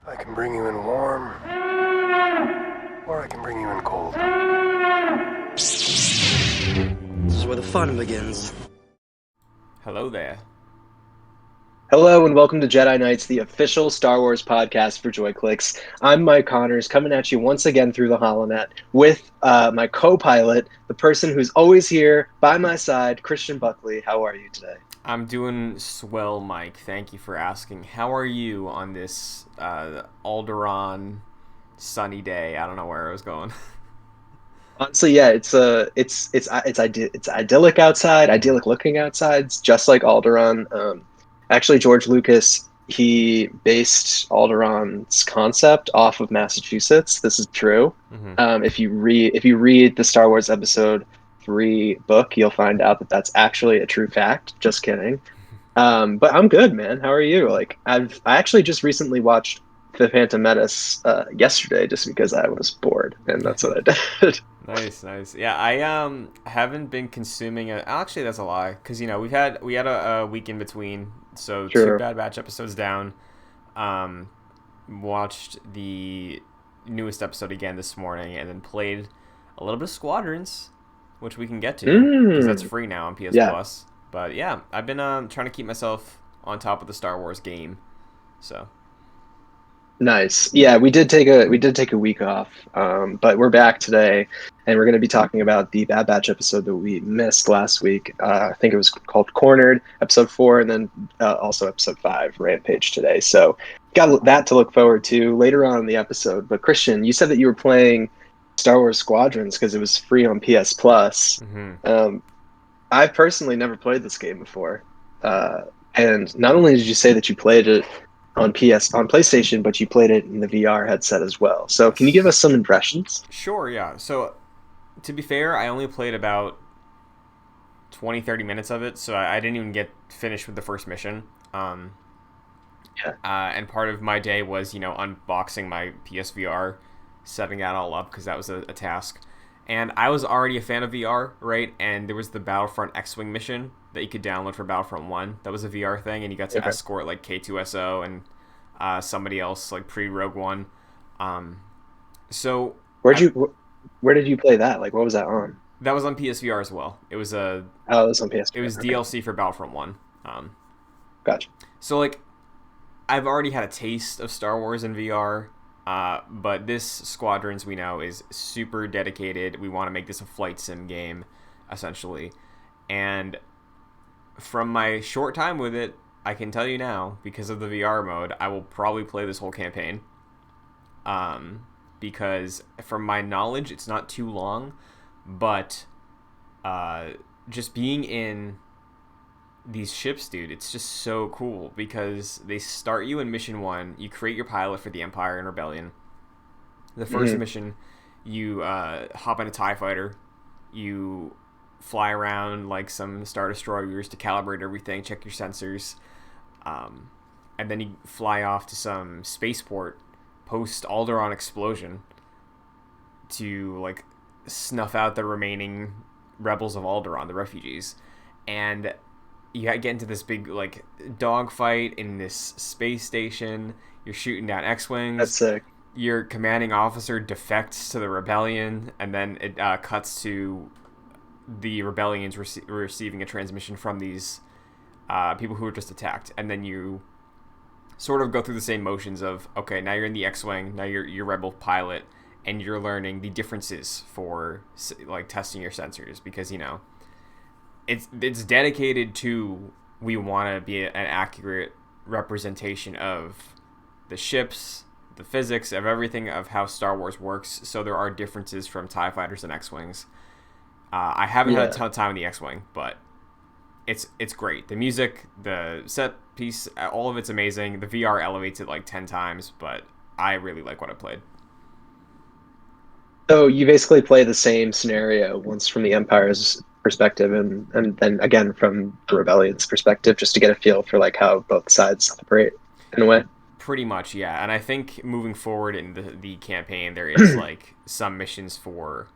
I can bring you in warm, or I can bring you in cold. This is where the fun begins. Hello there. Hello and welcome to Jedi Knights, the official Star Wars podcast for JoyClicks. I'm Mike Connors, coming at you once again through the HoloNet with my co-pilot, the person who's always here by my side, Christian Buckley. How are you today? I'm doing swell, Mike. Thank you for asking. How are you on this Alderaan sunny day? I don't know where I was going. Honestly, yeah, it's idyllic outside, idyllic looking outside. It's just like Alderaan. Actually, George Lucas he based Alderaan's concept off of Massachusetts. This is true. hmm If you read the Star Wars Episode 3 book, you'll find out that that's actually a true fact. Just kidding. But I'm good, man. How are you? I actually just recently watched The Phantom Menace yesterday just because I was bored, and that's what I did. Nice, nice. Yeah, I haven't been consuming it. Actually, that's a lie, because we had a week in between, so two True. Bad Batch episodes down. Um, Watched the newest episode again this morning, and then played a little bit of Squadrons, which we can get to because that's Mm, free now on PS yeah, Plus. But yeah, I've been trying to keep myself on top of the Star Wars game. So nice. Yeah, we did take a week off, but we're back today, and we're going to be talking about the Bad Batch episode that we missed last week. I think it was called Cornered, episode 4, and then also episode 5, Rampage today. So got that to look forward to later on in the episode. But Christian, you said that you were playing Star Wars Squadrons because it was free on PS Plus. hmm Um, I've personally never played this game before. Uh, and not only did you say that you played it on PlayStation, but you played it in the VR headset as well. So can you give us yes, some impressions? sure, yeah. So to be fair, I only played about 20-30 minutes of it, so I didn't even get finished with the first mission. Um, Yeah. and part of my day was, unboxing my PSVR, setting that all up because that was a task. And I was already a fan of VR, right? And there was the Battlefront X-Wing mission that you could download for Battlefront 1. That was a VR thing, and you got to Okay. escort like K2SO and somebody else like pre-Rogue One. Um, so Where'd I, you where did you play that? Like what was that on? that was on PSVR as well. Oh, it was on It was PSVR. Okay. DLC for Battlefront 1. Um, Gotcha. so like I've already had a taste of Star Wars in VR, but this Squadrons we know is super dedicated. We want to make this a flight sim game, essentially. And from my short time with it, I can tell you now, because of the VR mode, I will probably play this whole campaign. Because from my knowledge, it's not too long, but uh, just being in these ships, dude, it's just so cool because they start you in mission one. You create your pilot for the Empire and Rebellion. The first Hmm. mission, you hop in a TIE fighter. You fly around like some Star Destroyers to calibrate everything, check your sensors. Um, and then you fly off to some spaceport post Alderaan explosion to like snuff out the remaining rebels of Alderaan, the refugees. And you get into this big like dogfight in this space station. You're shooting down That's X-wings. sick. Your commanding officer defects to the rebellion, and then it cuts to the rebellion's receiving a transmission from these people who were just attacked, and then you sort of go through the same motions of okay, now you're in the X-wing, now you're rebel pilot, and you're learning the differences for like testing your sensors because it's dedicated to we want to be an accurate representation of the ships, the physics of everything of how Star Wars works. So there are differences from Tie fighters and X-wings. I haven't had a Yeah. ton of time in the X-wing, but it's great. The music, the set piece, all of it's amazing. The VR elevates it like 10 times, but I really like what I played. So you basically play the same scenario once from the Empire's perspective and then again from the Rebellion's perspective just to get a feel for like how both sides operate in a way. Pretty much, yeah. And I think moving forward in the campaign, there is like some missions for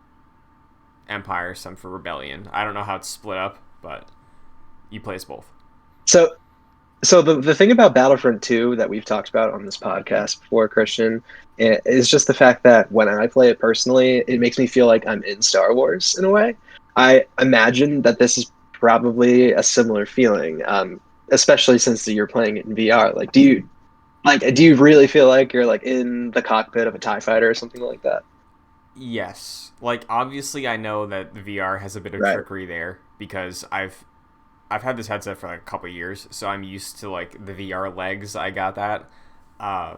Empire, some for Rebellion. I don't know how it's split up, but you play as both. So So the thing about Battlefront 2 that we've talked about on this podcast before, Christian, is just the fact that when I play it personally, it makes me feel like I'm in Star Wars in a way. I imagine that this is probably a similar feeling, especially since you're playing it in VR. Do you really feel like you're like in the cockpit of a TIE fighter or something like that? Yes. Like obviously I know that the VR has a bit of Right. trickery there because I've had this headset for like a couple years, so I'm used to like the VR legs. I got that. Uh,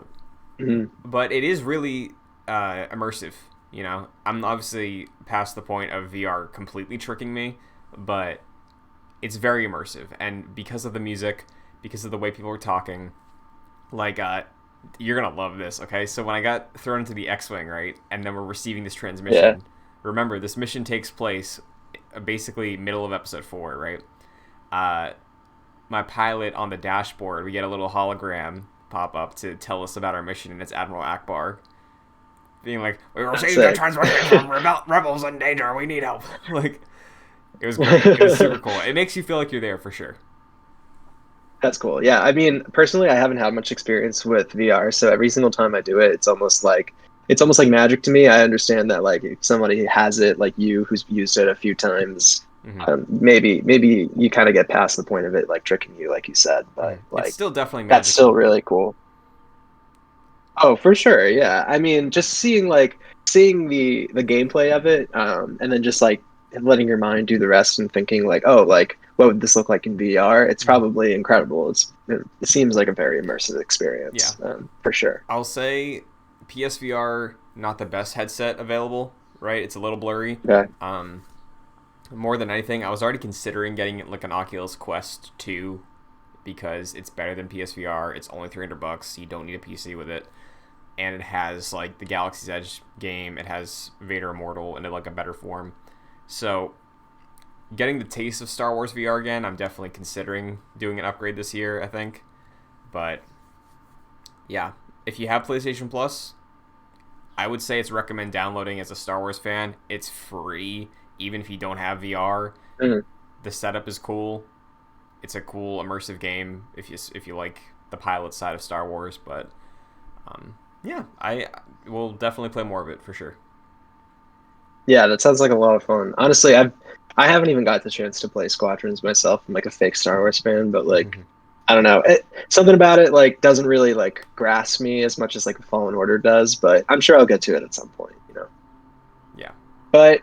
Mhm. but it is really immersive. You know, I'm obviously past the point of VR completely tricking me, but it's very immersive, and because of the music, because of the way people are talking, like you're gonna love this. Okay, so when I got thrown into the X-wing, right, and then we're receiving this Yeah. transmission. Remember, this mission takes place basically middle of episode 4, right? Uh, my pilot on the dashboard, we get a little hologram pop up to tell us about our mission, and it's Admiral Akbar being like, "We That's received a sick. transmission from rebels in danger. We need help." Like, it was great. It was super cool. It makes you feel like you're there for sure. That's cool. Yeah, I mean, personally, I haven't had much experience with VR, so every single time I do it, it's almost like magic to me. I understand that like if somebody has it like you who's used it a few times, Hmm. maybe you kind of get past the point of it like tricking you, like you said, but It's like still definitely that's still magical. really cool. Oh, for sure. Yeah. I mean, just seeing the gameplay of it, and then just like letting your mind do the rest and thinking like, oh, like what would this look like in VR? It's Hmm. probably incredible. It seems like a very immersive Yeah, experience, for sure. I'll say PSVR not the best headset available. Right, it's a little blurry. Yeah. Um, More than anything, I was already considering getting like an Oculus Quest 2 because it's better than PSVR. It's only $300. You don't need a PC with it, and it has like the Galaxy's Edge game. It has Vader Immortal in like a better form. So, getting the taste of Star Wars VR again, I'm definitely considering doing an upgrade this year. I think, but yeah, if you have PlayStation Plus, I would say it's recommend downloading as a Star Wars fan. It's free, even if you don't have VR. Mhm. The setup is cool. It's a cool immersive game if you like the pilot side of Star Wars. But yeah, I will definitely play more of it for sure. Yeah, that sounds like a lot of fun. Honestly, I haven't even got the chance to play Squadrons myself. I'm like a fake Star Wars fan, but like I don't know. Something about it like doesn't really like grasp me as much as like a Fallen Order does, but I'm sure I'll get to it at some point, you know. Yeah, But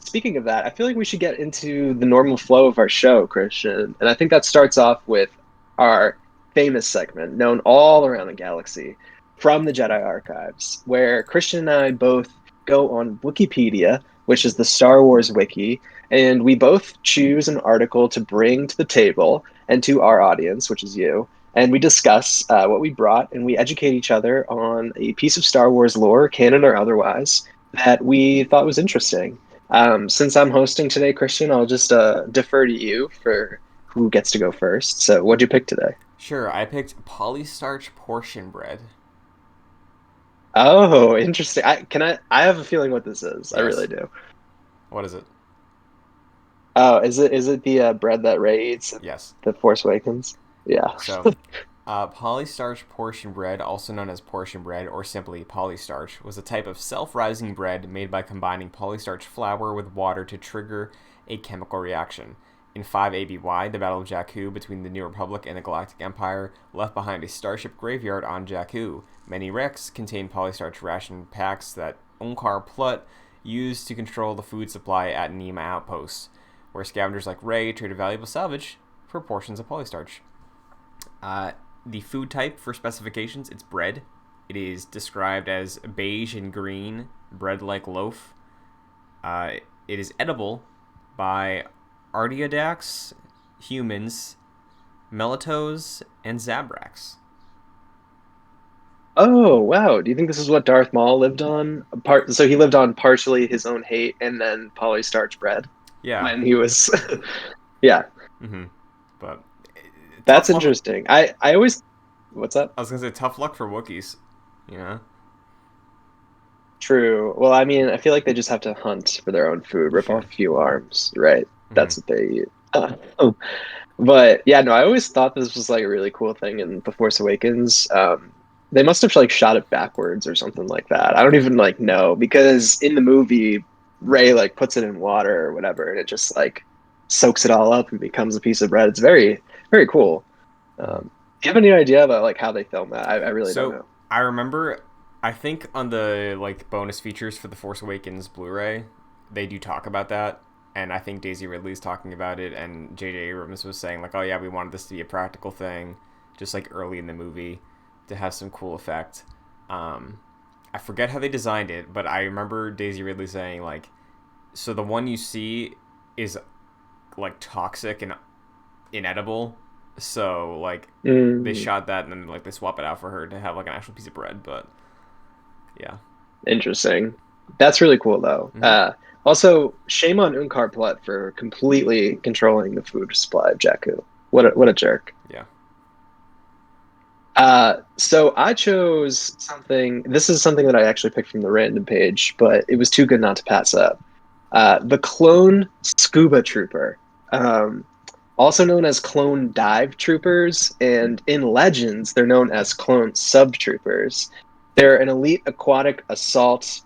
speaking of that, I feel like we should get into the normal flow of our show, Christian. And I think that starts off with our famous segment, known all around the galaxy, from the Jedi Archives, where Christian and I both go on Wikipedia, which is the Star Wars wiki, and we both choose an article to bring to the table and to our audience, which is you. And we discuss what we brought, and we educate each other on a piece of Star Wars lore, canon or otherwise, that we thought was interesting. Since I'm hosting today, Christian, I'll just defer to you for who gets to go first. So, what'd you pick today? sure. I picked polystarch portion bread. Oh, interesting. I have a feeling what this is. I really Yes. do. What is it? Oh, is it the bread that Ray eats in Yes. The Force Awakens? Yeah. So, polystarch portion bread, also known as portion bread or simply polystarch, was a type of self-rising bread made by combining polystarch flour with water to trigger a chemical reaction. In 5 ABY, the Battle of Jakku between the New Republic and the Galactic Empire left behind a starship graveyard on Jakku. Many wrecks contained polystarch ration packs that Unkar Plut used to control the food supply at Nima outposts, where scavengers like Rey traded valuable salvage for portions of polystarch. Uh, the food type for specifications, it's bread. It is described as beige and green, bread-like loaf. Uh, it is edible by Ardeodax, humans, Melitos, and Zabrax. Oh, wow. Do you think this is what Darth Maul lived on? So he lived on partially his own hate and then polystarch bread Yeah. when he was. Yeah, Mm-hmm. But that's tough luck. interesting. I always. What's up? I was gonna say tough luck for Wookiees. You know. True. Well, I mean, I feel like they just have to hunt for their own food, rip off Sure. a few arms, right? Mm-hmm. That's what they eat. Uh, but yeah, no, I always thought this was like a really cool thing in The Force Awakens. They must have like shot it backwards or something like that. I don't even like know because in the movie, Rey like puts it in water or whatever, and it just like soaks it all up and becomes a piece of bread. It's very, very cool. Mhm. Do you have any idea about like how they film that? I really don't So know. I remember, I think on the like bonus features for the Force Awakens Blu-ray, they do talk about that, and I think Daisy Ridley's talking about it, and J.J. Abrams was saying like, oh yeah, we wanted this to be a practical thing, just like early in the movie, to have some cool effect. Um, I forget how they designed it, but I remember Daisy Ridley saying like, so the one you see is like toxic and inedible. So like they Mm, shot that and then like they swap it out for her to have like an actual piece of bread. But yeah. interesting. That's really cool though. Mm-hmm. Also, shame on Unkar Plutt for completely controlling the food supply of Jakku. What a jerk. Yeah. So I chose something. This is something that I actually picked from the random page, but it was too good not to pass up. The clone scuba trooper, um, also known as clone dive troopers, and in Legends, they're known as clone sub troopers. They're an elite aquatic assault.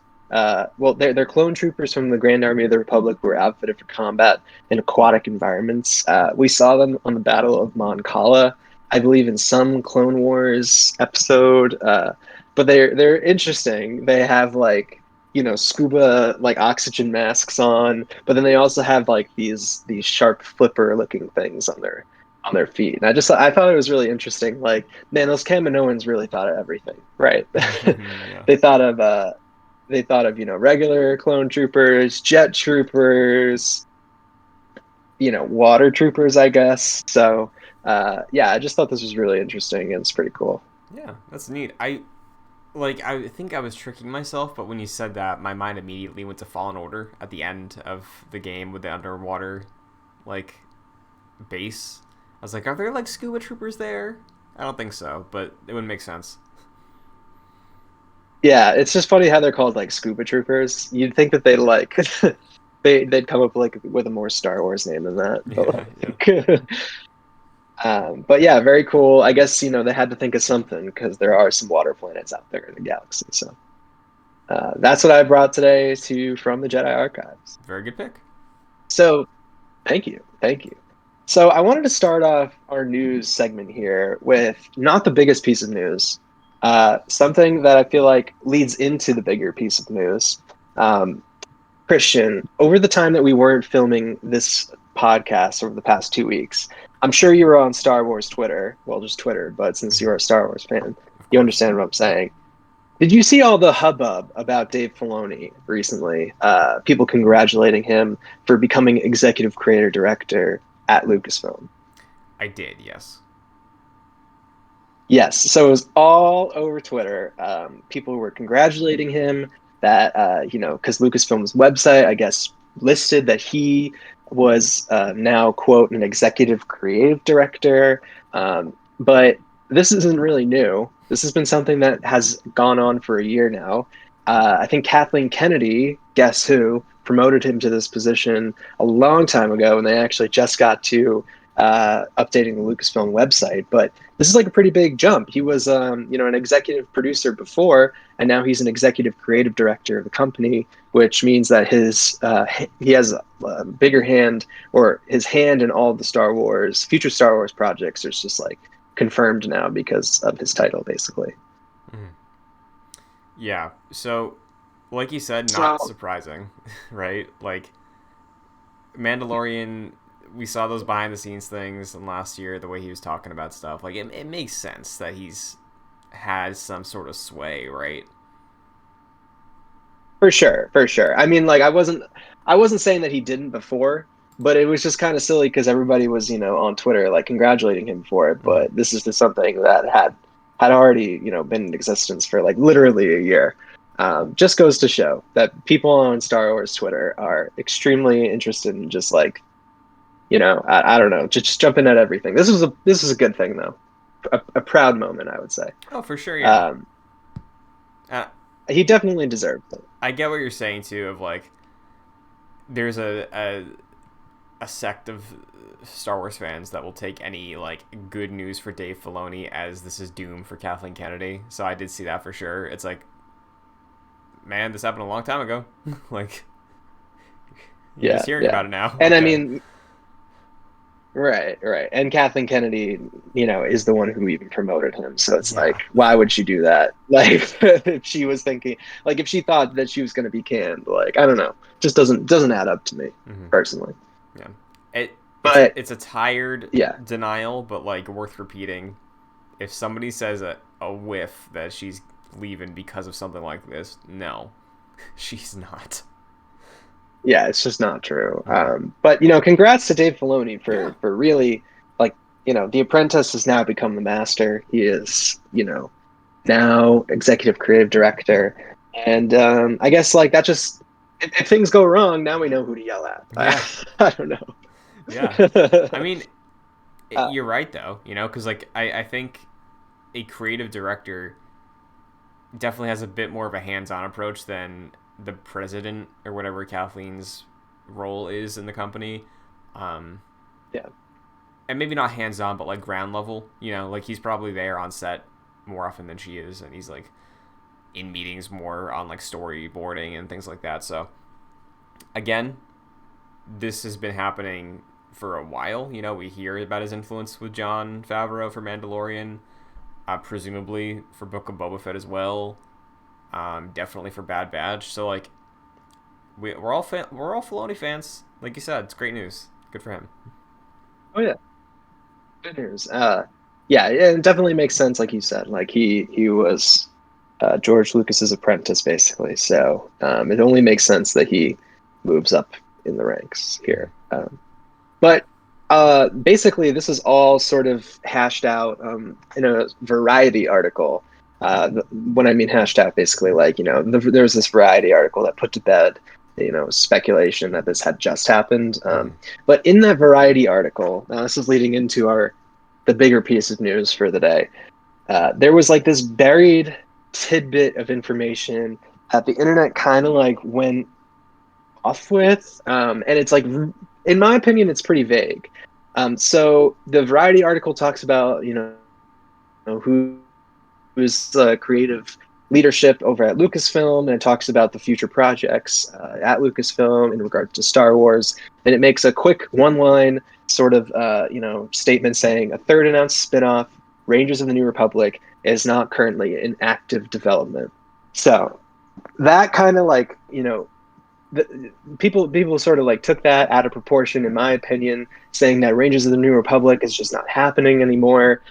Well, they're clone troopers from the Grand Army of the Republic who are outfitted for combat in aquatic environments. We saw them on the Battle of Mon Cala, I believe, in some Clone Wars episode. But they're interesting. They have like scuba like oxygen masks on, but then they also have like these sharp flipper looking things on their feet. And I thought it was really interesting. Like, man, those Kaminoans really thought of everything, right? Yeah. they thought of they thought of regular clone troopers, jet troopers, water troopers, I guess. So yeah, I just thought this was really interesting and it's pretty cool. Yeah. That's neat. I think I was tricking myself, but when you said that, my mind immediately went to Fallen Order at the end of the game with the underwater like base. I was like, are there like scuba troopers there? I don't think so, but it would make sense. Yeah, it's just funny how they're called like scuba troopers. You'd think that they like they'd come up like with a more Star Wars name than that. But Yeah, yeah. like, but yeah, very cool. I guess they had to think of something because there are some water planets out there in the galaxy. So that's what I brought today to from the Jedi Archives. Very good pick. So thank you, thank you. So I wanted to start off our news segment here with not the biggest piece of news, something that I feel like leads into the bigger piece of news. Um, Christian, over the time that we weren't filming this podcast over the past 2 weeks, I'm sure you were on Star Wars Twitter. Well, just Twitter, but since Mm-hmm. you're a Star Wars fan, Of you course. understand what I'm saying. Did you see all the hubbub about Dave Filoni recently? People congratulating him for becoming executive creator director at Lucasfilm. I did, yes. Yes, so it was all over Twitter. People were congratulating him that because Lucasfilm's website, I guess, listed that he was now quote an executive creative director. But this isn't really new. This has been something that has gone on for a year now. I think Kathleen Kennedy, guess who, promoted him to this position a long time ago, and they actually just got to updating the Lucasfilm website. But this is like a pretty big jump. He was, an executive producer before, and now he's an executive creative director of the company, which means that he has a bigger hand, or his hand in all of the future Star Wars projects is just like confirmed now because of his title, basically. Mm-hmm. Yeah. So, like you said, not So surprising, right? Like Mandalorian, we saw those behind the scenes things and last year, the way he was talking about stuff. Like it makes sense that he's has some sort of sway, right? for sure, for sure. I mean, like I wasn't saying that he didn't before, but it was just kind of silly because everybody was, on Twitter like congratulating him for it. Mm-hmm. But this is just something that had already, been in existence for like literally a year. Just goes to show that people on Star Wars Twitter are extremely interested in just like, I don't know, just jumping at everything. This is a good thing though, a proud moment, I would say. Oh, for sure, yeah. Um, Uh, he definitely deserved it. I get what you're saying too. Of like, there's a a sect of Star Wars fans that will take any like good news for Dave Filoni as this is doom for Kathleen Kennedy. So I did see that for sure. It's like, man, this happened a long time ago. Like, you're just hearing about it now. And okay. I mean, right. And Kathleen Kennedy, is the one who even promoted him. So it's like, why would she do that? Like, if she was thinking, like, if she thought that she was going to be canned, like, I don't know, just doesn't add up to me personally. Yeah, but it's a tired denial, but like worth repeating. If somebody says a whiff that she's leaving because of something like this, no, she's not. Yeah, it's just not true. But congrats to Dave Filoni for really, like, The Apprentice has now become the master. He is, now executive creative director, and I guess like that just if things go wrong, now we know who to yell at. Yeah. I don't know. Yeah, I mean, you're right though. Because like I think a creative director definitely has a bit more of a hands-on approach than the president or whatever Kathleen's role is in the company. Yeah. And maybe not hands-on, but like ground level, like he's probably there on set more often than she is. And he's like in meetings more on like storyboarding and things like that. So again, this has been happening for a while. We hear about his influence with Jon Favreau for Mandalorian, presumably for Book of Boba Fett as well. Definitely for Bad Batch. So like, we're all Filoni fans. Like you said, it's great news. Good for him. Oh yeah, good news. Yeah, it definitely makes sense. Like you said, like he was George Lucas's apprentice, basically. So it only makes sense that he moves up in the ranks here. But basically, this is all sort of hashed out in a Variety article. When I mean hashed out, basically, like, there was this Variety article that put to bed, speculation that this had just happened. But in that Variety article, now this is leading into the bigger piece of news for the day. There was like this buried tidbit of information that the internet kind of like went off with, and it's like, in my opinion, it's pretty vague. So the Variety article talks about who's the creative leadership over at Lucasfilm, and it talks about the future projects at Lucasfilm in regard to Star Wars, and it makes a quick one-line sort of statement saying a third announced spinoff, Rangers of the New Republic, is not currently in active development. So that kind of like people sort of like took that out of proportion, in my opinion, saying that Rangers of the New Republic is just not happening anymore.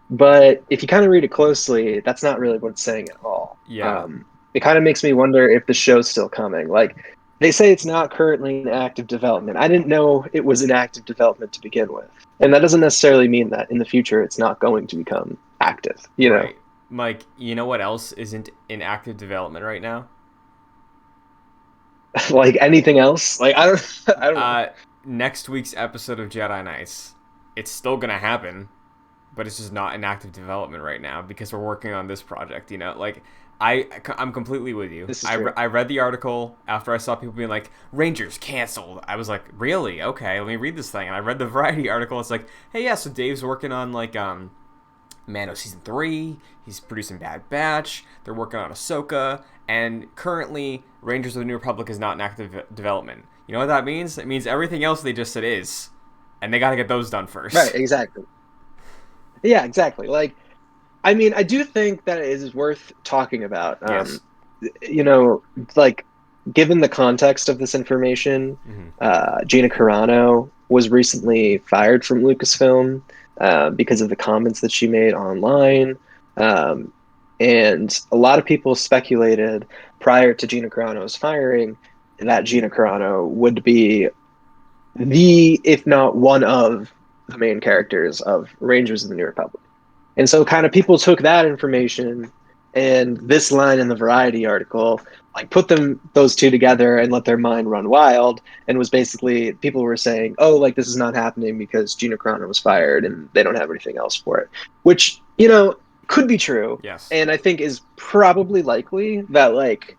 But if you kind of read it closely, that's not really what it's saying at all. Yeah. It kind of makes me wonder if the show's still coming. Like, they say it's not currently in active development. I didn't know it was in active development to begin with. And that doesn't necessarily mean that in the future it's not going to become active, Right. Mike, you know what else isn't in active development right now? Like anything else? Like, I don't know. Next week's episode of Jedi Knights. It's still going to happen, but it's just not in active development right now because we're working on this project, Like, I'm completely with you. This is true. I read the article after I saw people being like, Rangers canceled. I was like, really? Okay, let me read this thing. And I read the Variety article. It's like, hey, yeah, so Dave's working on, like, Mando Season 3. He's producing Bad Batch. They're working on Ahsoka. And currently, Rangers of the New Republic is not in active development. You know what that means? It means everything else they just said is. And they got to get those done first. Right, exactly. Yeah, exactly. Like, I mean, I do think that it is worth talking about. Yes. Like, given the context of this information, Gina Carano was recently fired from Lucasfilm because of the comments that she made online. And a lot of people speculated prior to Gina Carano's firing that Gina Carano would be if not one of, the main characters of Rangers of the New Republic. And so kind of people took that information and this line in the Variety article, like put those two together and let their mind run wild, and was basically, people were saying, oh, like this is not happening because Gina Carano was fired and they don't have anything else for it, which, could be true. Yes. And I think is probably likely that, like,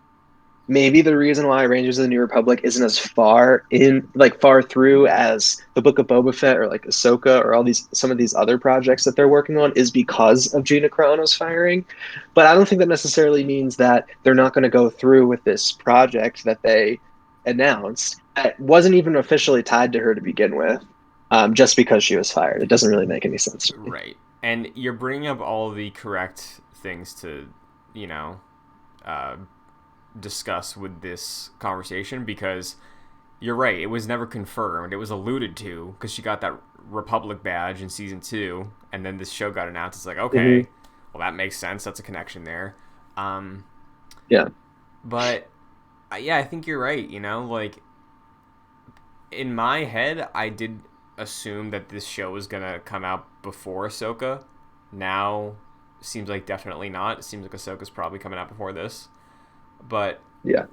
maybe the reason why Rangers of the New Republic isn't as far through as the Book of Boba Fett or like Ahsoka or some of these other projects that they're working on is because of Gina Carano's firing. But I don't think that necessarily means that they're not going to go through with this project that they announced that wasn't even officially tied to her to begin with, just because she was fired. It doesn't really make any sense to me. Right. And you're bringing up all the correct things to, you know, uh, discuss with this conversation, because you're right. It was never confirmed. It was alluded to because she got that Republic badge in season 2, and then this show got announced. It's like, Hmm. okay, well, that makes sense. That's a connection there. Um, Yeah. but yeah, I think you're right. You know, like in my head, I did assume that this show was gonna come out before Ahsoka. Now, seems like definitely not. It seems like Ahsoka's probably coming out before this. But Yeah.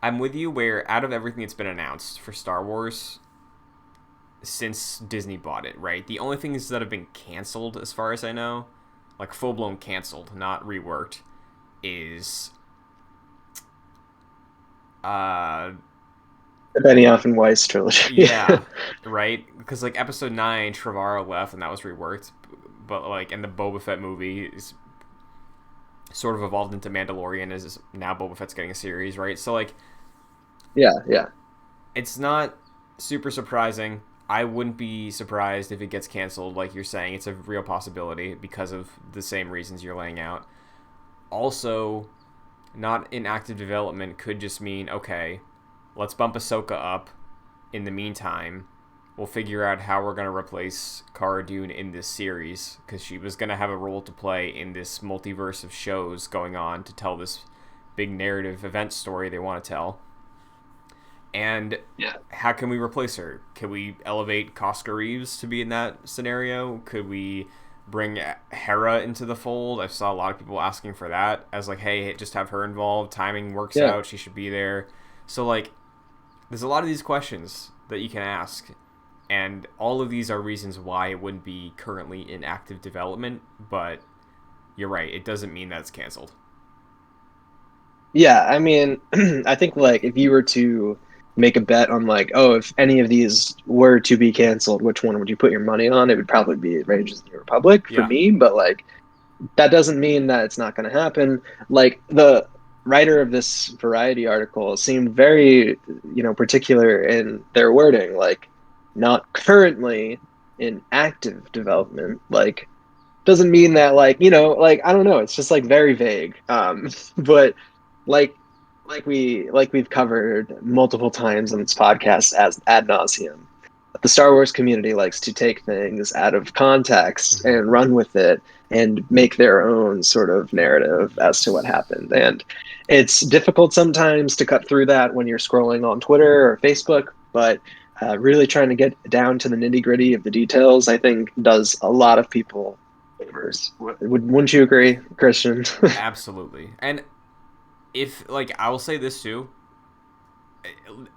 I'm with you where out of everything that's been announced for Star Wars since Disney bought it, right? The only things that have been canceled, as far as I know, like full blown canceled, not reworked, is uh The Benioff and Weiss trilogy. yeah, right? Because like episode 9, Trevorrow left and that was reworked, but like and the Boba Fett movie is sort of evolved into Mandalorian, is now Boba Fett's getting a series, right? So like Yeah. Yeah. it's not super surprising. I wouldn't be surprised if it gets canceled, like you're saying. It's a real possibility because of the same reasons you're laying out. Also, not in active development could just mean, okay, let's bump Ahsoka up. In the meantime, we'll figure out how we're going to replace Cara Dune in this series, because she was going to have a role to play in this multiverse of shows going on to tell this big narrative event story they want to tell. And Yeah. how can we replace her? Could we elevate Costco Reeves to be in that scenario? Could we bring Hera into the fold? I saw a lot of people asking for that as like, hey, just have her involved. Timing works Yeah. out. She should be there. So like, there's a lot of these questions that you can ask, and all of these are reasons why it wouldn't be currently in active development. But you're right. It doesn't mean that it's canceled. Yeah, I mean, I think like if you were to make a bet on like, oh, if any of these were to be canceled, which one would you put your money on? It would probably be Rangers of the New Republic for Yeah. me, but like that doesn't mean that it's not going to happen. Like the writer of this Variety article seemed very, particular in their wording, like not currently in active development. Like doesn't mean that like I don't know, it's just like very vague. But like we've covered multiple times on this podcast as ad nauseum, the Star Wars community likes to take things out of context Mm-hmm. and run with it and make their own sort of narrative as to what Yes. happened. And it's difficult sometimes to cut through that when you're scrolling on Twitter or Facebook, but really trying to get down to the nitty gritty of the details, I think, does a lot of people favors. Wouldn't you agree, Christian? Absolutely. And if like I will say this too,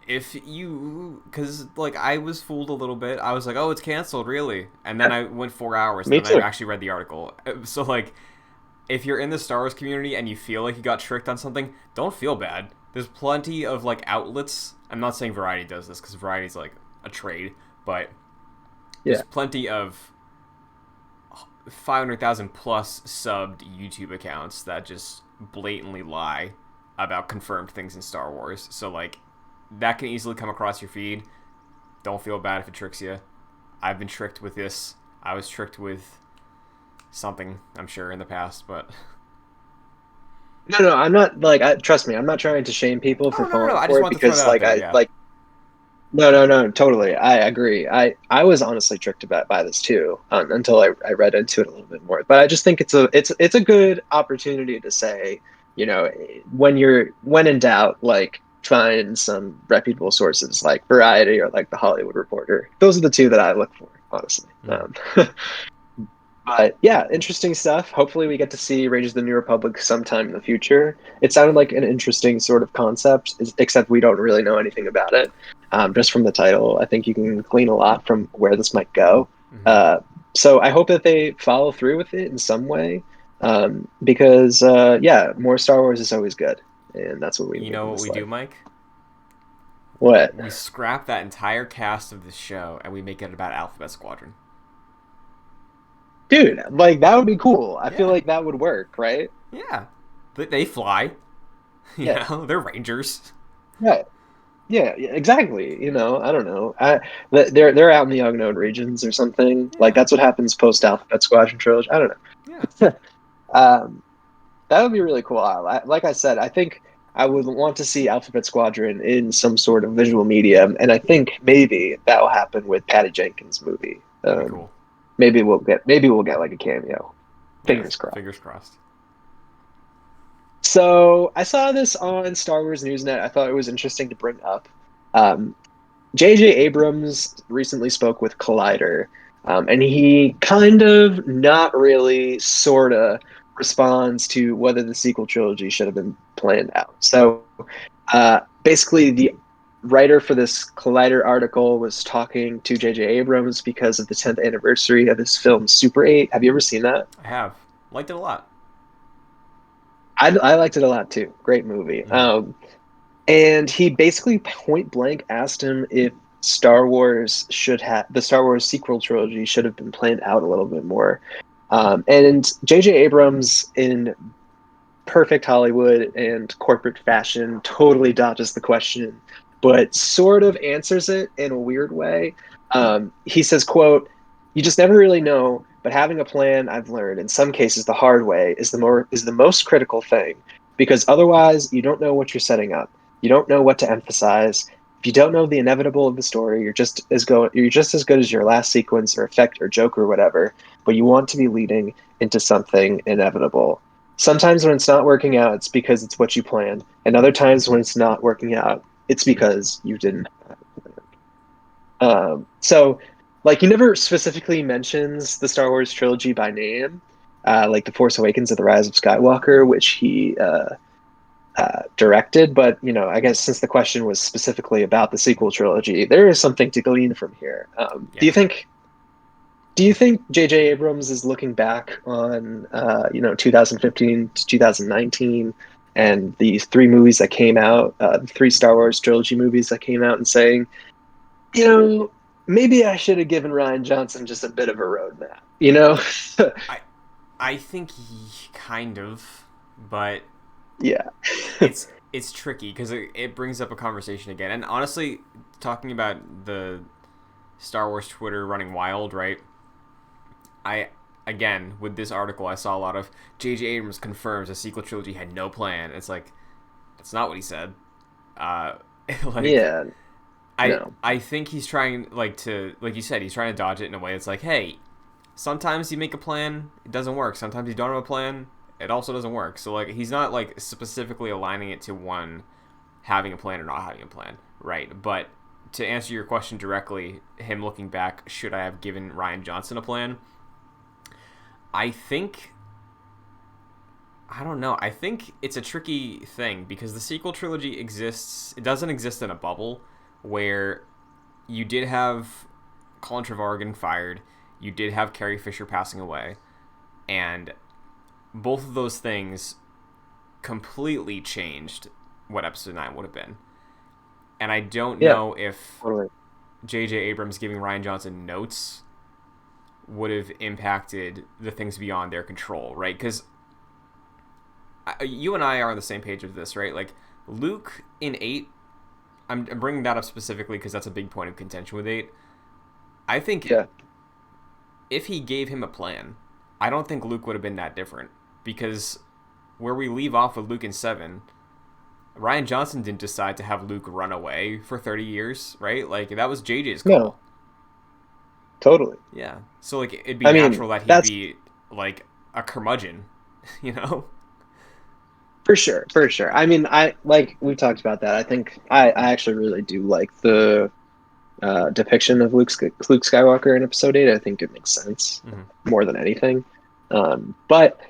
if you, because like I was fooled a little bit. I was like, oh, it's canceled, really? And then I went 4 hours Me and then I too. actually read the article. So like, if you're in the Star Wars community and you feel like you got tricked on something, don't feel bad. There's plenty of like outlets. I'm not saying Variety does this because Variety's like a trade, but there's Yeah. plenty of 500,000 plus subbed YouTube accounts that just blatantly lie about confirmed things in Star Wars. So like that can easily come across your feed. Don't feel bad if it tricks you. I've been tricked with this. I was tricked with something, I'm sure, in the past, but No, I'm not like trust me, I'm not trying to shame people oh for no, falling I just for it wanted to throw because that out like there. I Yeah. like no, totally. I agree. I was honestly tricked about by this too, until I read into it a little bit more. But I just think it's a good opportunity to say, when in doubt, like find some reputable sources like Variety or like the Hollywood Reporter. Those are the two that I look for, honestly. Mhm. But yeah, interesting stuff. Hopefully, we get to see Rangers of the New Republic sometime in the future. It sounded like an interesting sort of concept, except we don't really know anything about it. Just from the title, I think you can glean a lot from where this might go. Mhm. Uh, so I hope that they follow through with it in some way, because yeah, more Star Wars is always good. and that's what we You need know in what this we life. do, Mike? What? We scrap that entire cast of this show and we make it about Alphabet Squadron. Dude, like that would be cool. I feel Yeah. like that would work, right? Yeah. They fly. You Yeah. know, they're rangers. Right. Yeah, yeah, exactly. I don't know. They're out in the unknown regions or something. Like Yeah. that's what happens post Alphabet Squadron trilogy. I don't Yeah. know. That would be really cool. Like I said, I think I would want to see Alphabet Squadron in some sort of visual medium, and I think maybe that will happen with Patty Jenkins' movie. That'd be cool. Maybe we'll get like a cameo. Yes. Fingers crossed. Fingers crossed. So I saw this on Star Wars Newsnet. I thought it was interesting to bring up. Um, J.J. Abrams recently spoke with Collider, and he kind of, not really, sort of responds to whether the sequel trilogy should have been planned out. So basically, the writer for this Collider article was talking to J.J. Abrams because of the 10th anniversary of his film Super 8. Have you ever seen that? I have. Liked it a lot. I liked it a lot too. Great movie. Mm-hmm. And he basically point blank asked him if the Star Wars sequel trilogy should have been planned out a little bit more. And J.J. Abrams, in perfect Hollywood and corporate fashion, totally dodges the question, but sort of answers it in a weird way. He says, "quote You just never really know, but having a plan, I've learned, in some cases the hard way, is the most critical thing, because otherwise you don't know what you're setting up. You don't know what to emphasize. If you don't know the inevitable of the story, you're just as good as your last sequence or effect or joke or whatever, but you want to be leading into something inevitable. Sometimes when it's not working out, it's because it's what you planned, and other times when it's not working out, it's because you didn't have a plan." So, like, he never specifically mentions the Star Wars trilogy by name, like The Force Awakens or The Rise of Skywalker, which he directed. But I guess since the question was specifically about the sequel trilogy, there is something to glean from here. Do you Yeah. think? Do you think J.J. Abrams is looking back on 2015 to 2019 and these three movies that came out, the three Star Wars trilogy movies that came out, and saying, you know, maybe I should have given Ryan Johnson just a bit of a roadmap, you know? I I think he kind of, but Yeah. it's tricky because it brings up a conversation again. And honestly, talking about the Star Wars Twitter running wild, right? I again with this article, I saw a lot of J.J. Abrams confirms a sequel trilogy had no plan. It's like that's not what he said. Uh, like Yeah. I No. I think he's trying like you said, he's trying to dodge it in a way. It's like, hey, sometimes you make a plan, it doesn't work. Sometimes you don't have a plan, it also doesn't work. So like he's not like specifically aligning it to one having a plan or not having a plan, right? But to answer your question directly, him looking back, should I have given Ryan Johnson a plan? I think I don't know. I think it's a tricky thing because the sequel trilogy exists. It doesn't exist in a bubble where you did have Colin Trevorrow getting fired, you did have Carrie Fisher passing away, and both of those things completely changed what Episode 9 would have been. And I don't Yeah. know if Totally. J.J. Abrams giving Ryan Johnson notes would have impacted the things beyond their control, right? Because you and I are on the same page with this, right? Like, Luke in 8, I'm bringing that up specifically because that's a big point of contention with 8. I think Yeah. if he gave him a plan, I don't think Luke would have been that different. Because where we leave off with Luke in 7, Ryan Johnson didn't decide to have Luke run away for 30 years, right? Like, that was JJ's call. No. Totally. Yeah. So, like, it'd be I mean, natural that he'd that's be, like, a curmudgeon, you know? for sure. For sure. I mean, I like we've talked about that. I think I actually really do like the depiction of Luke Skywalker in Episode 8. I think it makes sense Mm-hmm. more than anything. But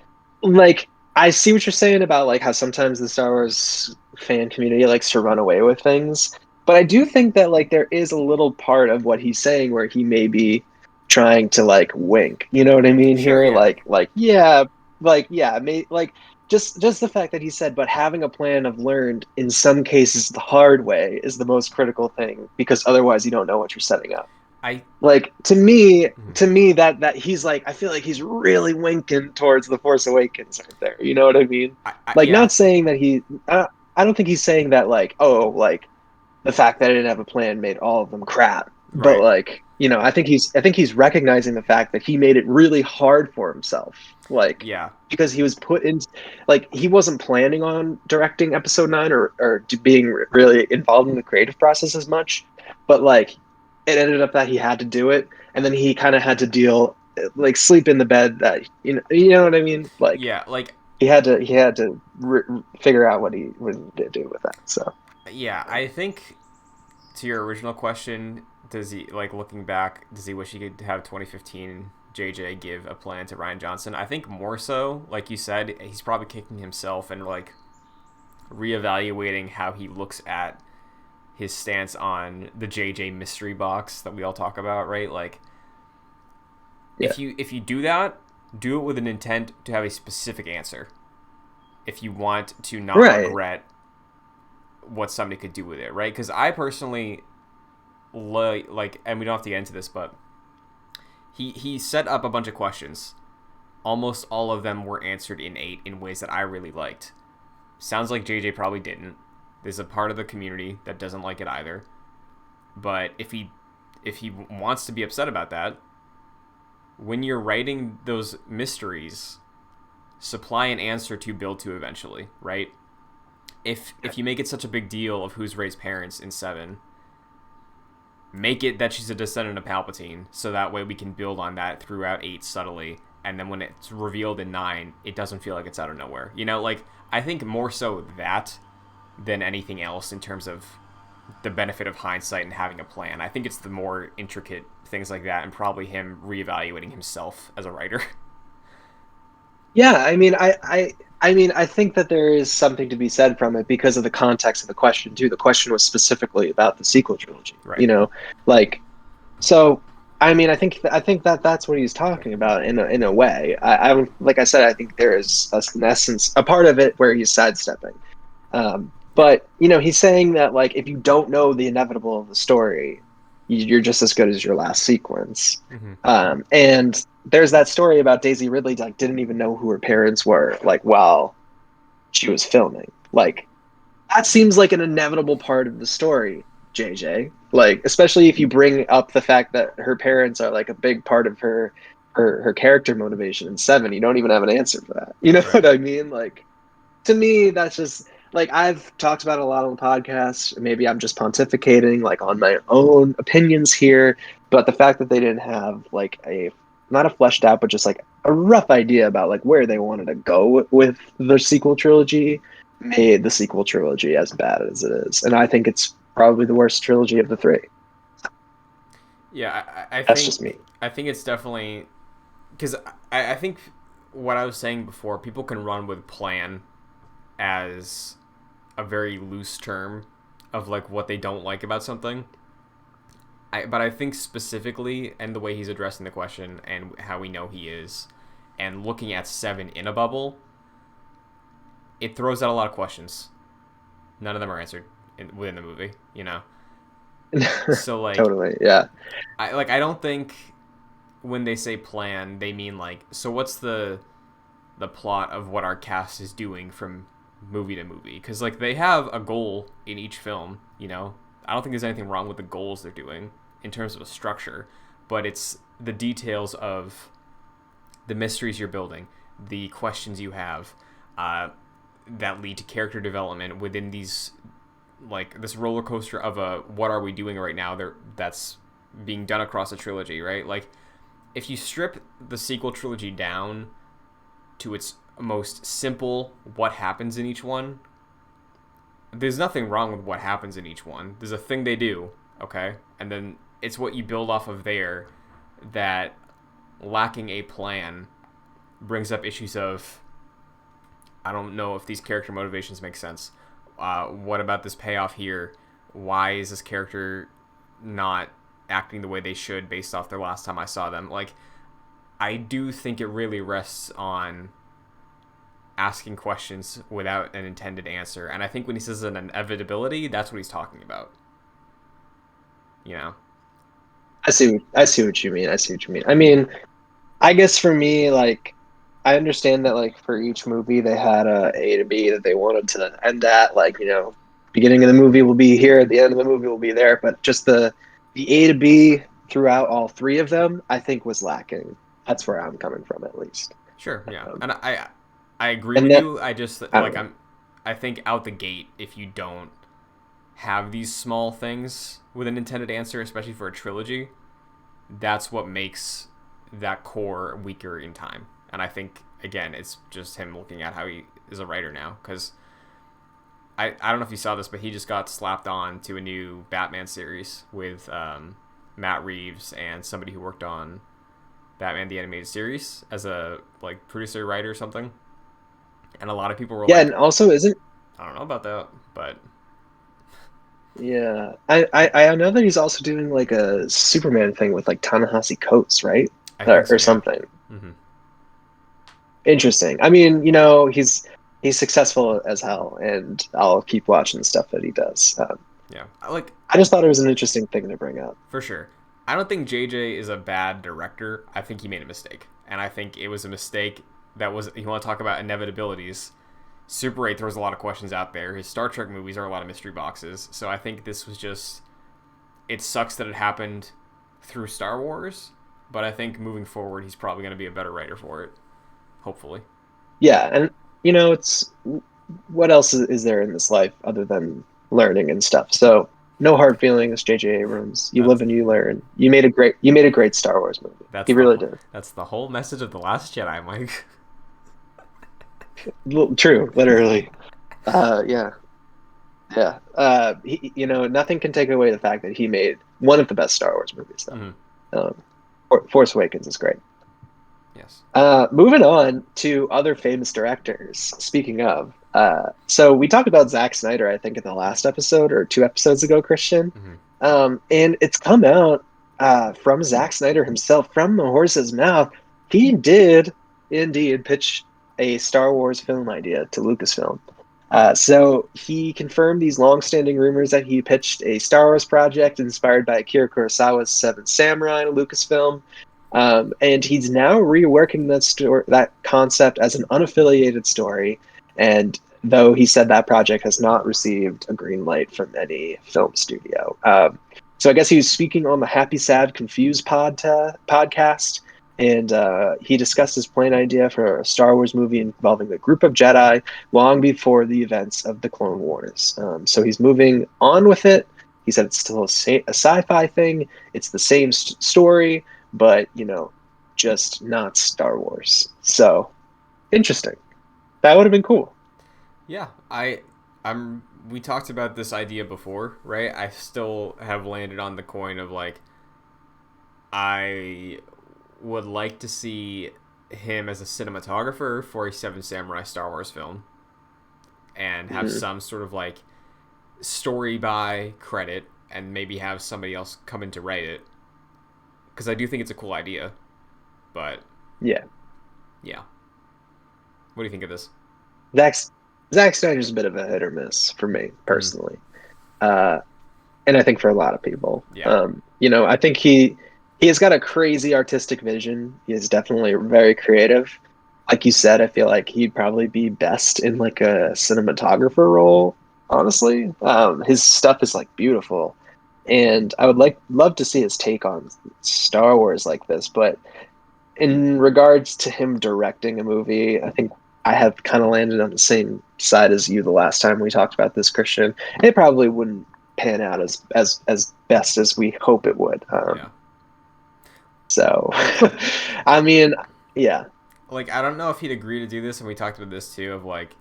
like, I see what you're saying about like how sometimes the Star Wars fan community likes to run away with things. But I do think that like there is a little part of what he's saying where he may be trying to like wink. You know what I mean Sure, here? yeah. Like yeah, like yeah, like just the fact that he said, but having a plan of learned in some cases the hard way is the most critical thing because otherwise you don't know what you're setting up. I Like to me that he's like, I feel like he's really winking towards the Force Awakens right there. You know what I mean? Like, yeah, not saying that I don't think he's saying that like, oh, like the fact that I didn't have a plan made all of them crap. But right. like, I think he's recognizing the fact that he made it really hard for himself. Like, Yeah. because he was put in, like, he wasn't planning on directing episode 9 or being really involved in the creative process as much, but like it ended up that he had to do it, and then he kind of had to deal, like, sleep in the bed that, you know what I mean? Like, Yeah, like he had to figure out what he would do with that. So yeah, I think to your original question, does he, like, looking back, does he wish he could have 2015 JJ give a plan to Ryan Johnson? I think more so, like you said, he's probably kicking himself and like reevaluating how he looks at his stance on the JJ mystery box that we all talk about, right? Like, yeah, if you do that, do it with an intent to have a specific answer. If you want to not right. regret what somebody could do with it, right? Because I personally like, and we don't have to get into this, but he set up a bunch of questions. Almost all of them were answered in 8 in ways that I really liked. Sounds like JJ probably didn't. There's a part of the community that doesn't like it either. But if he wants to be upset about that, when you're writing those mysteries, supply an answer to build to eventually, right? If you make it such a big deal of who's Rey's parents in 7, make it that she's a descendant of Palpatine, so that way we can build on that throughout 8 subtly, and then when it's revealed in 9, it doesn't feel like it's out of nowhere. You know, like, I think more so that than anything else in terms of the benefit of hindsight and having a plan. I think it's the more intricate things like that, and probably him reevaluating himself as a writer. Yeah, I mean, I think that there is something to be said from it because of the context of the question too. The question was specifically about the sequel trilogy, Right. like, so. I mean, I think that that's what he's talking about in a way. Like I said, I think there is an essence, a part of it where he's sidestepping. Yeah. But he's saying that, like, if you don't know the inevitable of the story, you're just as good as your last sequence. Mm-hmm. And there's that story about Daisy Ridley, like, didn't even know who her parents were, like, while she was filming. Like, that seems like an inevitable part of the story, JJ. Like, especially if you bring up the fact that her parents are like a big part of her character motivation in 7. You don't even have an answer for that. You know Right. what I mean? Like, to me, that's just, like, I've talked about it a lot on the podcast. Maybe I'm just pontificating, like, on my own opinions here, but the fact that they didn't have like a, not a fleshed out, but just like a rough idea about like where they wanted to go with the sequel trilogy made the sequel trilogy as bad as it is, and I think it's probably the worst trilogy of the 3. Yeah, That's just me. I think it's definitely because I think what I was saying before, people can run with plan as a very loose term of like what they don't like about something. But I think specifically, and the way he's addressing the question and how we know he is, and looking at 7 in a bubble, it throws out a lot of questions. None of them are answered within the movie, you know. So like, Totally, yeah. I don't think when they say plan, they mean like, so what's the plot of what our cast is doing from movie to movie? Because like they have a goal in each film, you know. I don't think there's anything wrong with the goals they're doing in terms of a structure, but it's the details of the mysteries you're building, the questions you have, that lead to character development within these, like, this roller coaster of a what are we doing right now that's being done across a trilogy, right? Like, if you strip the sequel trilogy down to its most simple what happens in each one, there's nothing wrong with what happens in each one. There's a thing they do, okay? And then it's what you build off of there that, lacking a plan, brings up issues of, I don't know if these character motivations make sense. What about this payoff here? Why is this character not acting the way they should based off their last time I saw them? Like, I do think it really rests on asking questions without an intended answer. And I think when he says an inevitability, that's what he's talking about. You know? I see what you mean. I see what you mean. I mean, I guess for me, like, I understand that like for each movie they had A to B that they wanted to end at. Like, beginning of the movie will be here, the end of the movie will be there. But just the A to B throughout all three of them, I think was lacking. That's where I'm coming from, at least. Sure, yeah. Um, And I agree and with that you. I just I don't like know. I think out the gate, if you don't have these small things with an intended answer, especially for a trilogy, that's what makes that core weaker in time. And I think again, it's just him looking at how he is a writer now. Because I don't know if you saw this, but he just got slapped on to a new Batman series with Matt Reeves and somebody who worked on Batman the Animated Series as a like producer, writer, or something. And a lot of people were Yeah, like, and also isn't I don't know about that, but yeah. I know that he's also doing like a Superman thing with like Ta-Nehisi Coates, right? I think Or so, yeah. something. Hmm. Interesting. I mean, he's successful as hell, and I'll keep watching the stuff that he does. Yeah, like I just thought it was an interesting thing to bring up. for sure. I don't think JJ is a bad director. I think he made a mistake, and I think it was a mistake that was. You want to talk about inevitabilities? Super 8 throws a lot of questions out there. His Star Trek movies are a lot of mystery boxes. So I think this was just. It sucks that it happened through Star Wars, but I think moving forward, he's probably going to be a better writer for it. Hopefully. Yeah, and it's what else is there in this life other than learning and stuff? So no hard feelings, J.J. Abrams. You live That's and you learn. You made a great Star Wars movie. that's You the really whole did. that's the whole message of the Last Jedi, Mike. True, literally. Yeah, yeah. Nothing can take away the fact that he made one of the best Star Wars movies, Hmm. though. Force Awakens is great. Yes. Moving on to other famous directors. Speaking of, so we talked about Zack Snyder, I think, in the last episode or two episodes ago, Christian. Hmm. And it's come out from Zack Snyder himself, from the horse's mouth. He did indeed pitch a Star Wars film idea to Lucasfilm. So he confirmed these long-standing rumors that he pitched a Star Wars project inspired by Akira Kurosawa's Seven Samurai to Lucasfilm. And he's now reworking that concept as an unaffiliated story. And though he said that project has not received a green light from any film studio. So I guess he was speaking on the Happy, Sad, Confused podcast, and he discussed his plain idea for a Star Wars movie involving a group of Jedi long before the events of the Clone Wars. So he's moving on with it. He said it's still a sci-fi thing. It's the same story, but just not Star Wars. So interesting. That would have been cool. Yeah, I'm. We talked about this idea before, right? I still have landed on the coin of like, I would like to see him as a cinematographer for a Seven Samurai Star Wars film, and have Mhm. some sort of like story by credit, and maybe have somebody else come in to write it, because I do think it's a cool idea. But Yeah, yeah, what do you think of this? Zack Zack Snyder's a bit of a hit or miss for me Hmm. personally, uh, and I think for a lot of people. Yeah. I think he has got a crazy artistic vision. He is definitely very creative. Like you said, I feel like he'd probably be best in like a cinematographer role. Honestly, his stuff is like beautiful, and I would love to see his take on Star Wars like this. But in regards to him directing a movie, I think I have kind of landed on the same side as you the last time we talked about this, Christian. It probably wouldn't pan out as best as we hope it would. Yeah. So, Like I mean, yeah, I don't know if he'd agree to do this, and we talked about this too of like,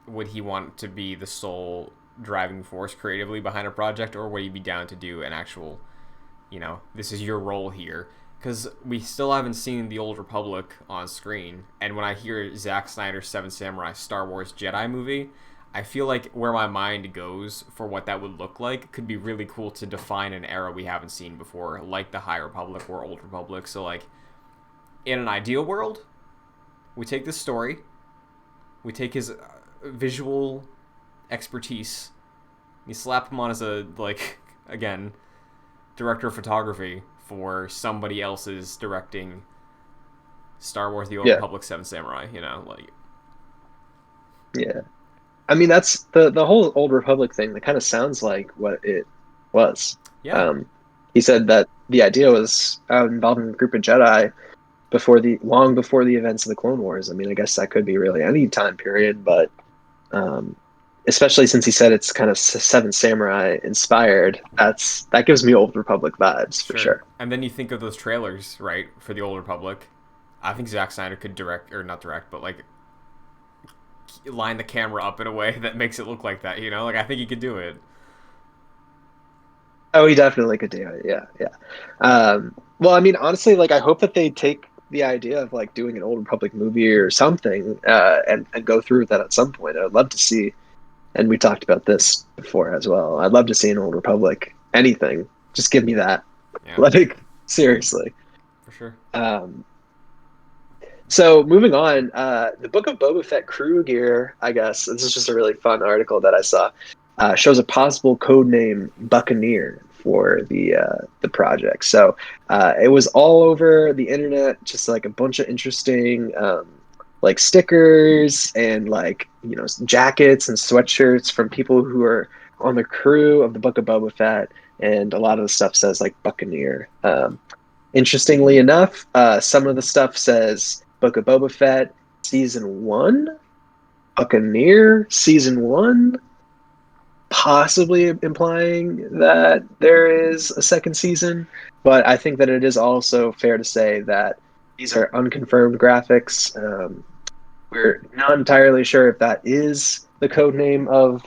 would he want to be the sole driving force creatively behind a project, or would he be down to do an actual, this is your role here? Because we still haven't seen the Old Republic on screen, and when I hear Zack Snyder's Seven Samurai Star Wars Jedi movie, I feel like where my mind goes for what that would look like could be really cool to define an era we haven't seen before, like the High Republic or Old Republic. So like, in an ideal world, we take this story, We take his visual expertise. You slap him on as a, like, again, director of photography for somebody else's directing Star Wars: The Old Yeah, Republic, Seven Samurai. You know, like, yeah. I mean, that's the whole Old Republic thing. That kind of sounds like what it was. yeah, Um, he said that the idea was involving a group of Jedi long before the events of the Clone Wars. I mean, I guess that could be really any time period, but um, especially since he said it's kind of Seven Samurai inspired. That gives me Old Republic vibes for sure. sure. And then you think of those trailers, right, for the Old Republic. I think Zack Snyder could direct, or not direct, but like line the camera up in a way that makes it look like that. You know, like I think he could do it. Oh, he definitely could do it. Yeah, yeah. Well, I mean, honestly, like I hope that they take the idea of like doing an Old Republic movie or something, and go through with that at some point. I'd love to see, and we talked about this before as well. I'd love to see an Old Republic anything. Just give me that. Yeah, Like seriously. for sure. Um, so moving on, the Book of Boba Fett crew gear. I guess this is just a really fun article that I saw. Shows a possible code name Buccaneer for the project. So it was all over the internet, just like a bunch of interesting like stickers and like jackets and sweatshirts from people who are on the crew of the Book of Boba Fett, and a lot of the stuff says like Buccaneer. Interestingly enough, some of the stuff says Book of Boba Fett season one, Buccaneer season one, possibly implying that there is a second season. But I think that it is also fair to say that these are unconfirmed graphics. We're not entirely sure if that is the code name of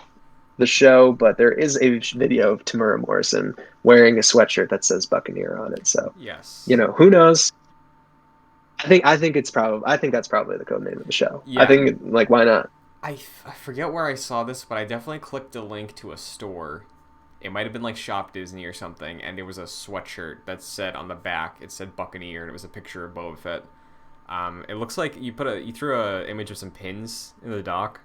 the show, but there is a video of Tamura Morrison wearing a sweatshirt that says Buccaneer on it. So, Yes. who knows? I think that's probably the code name of the show. I Yeah. think like why not? I forget where I saw this, but I definitely clicked a link to a store. It might have been like Shop Disney or something, and there was a sweatshirt that said on the back, it said Buccaneer, and it was a picture of Boba Fett. It looks like you threw a image of some pins in the dock.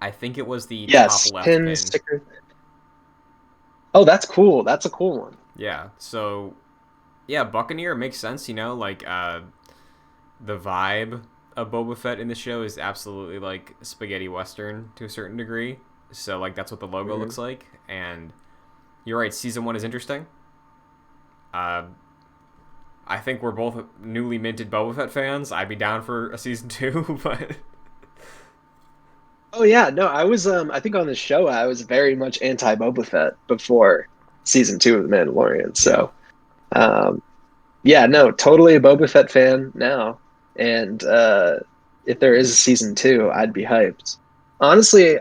I think it was the top Yes, left pin pin. sticker. Oh, that's cool. That's a cool one. Yeah. So yeah, Buccaneer makes sense. You know, like the vibe of Boba Fett in the show is absolutely like spaghetti western to a certain degree. So like that's what the logo Mhm. looks like. And you're right. Season one is interesting. Uh, I think we're both newly minted Boba Fett fans. I'd be down for a season two, but Oh yeah, no, I was I think on the show I was very much anti Boba Fett before season two of The Mandalorian. yeah, So yeah, no, totally a Boba Fett fan now. And if there is a season two, I'd be hyped. Honestly,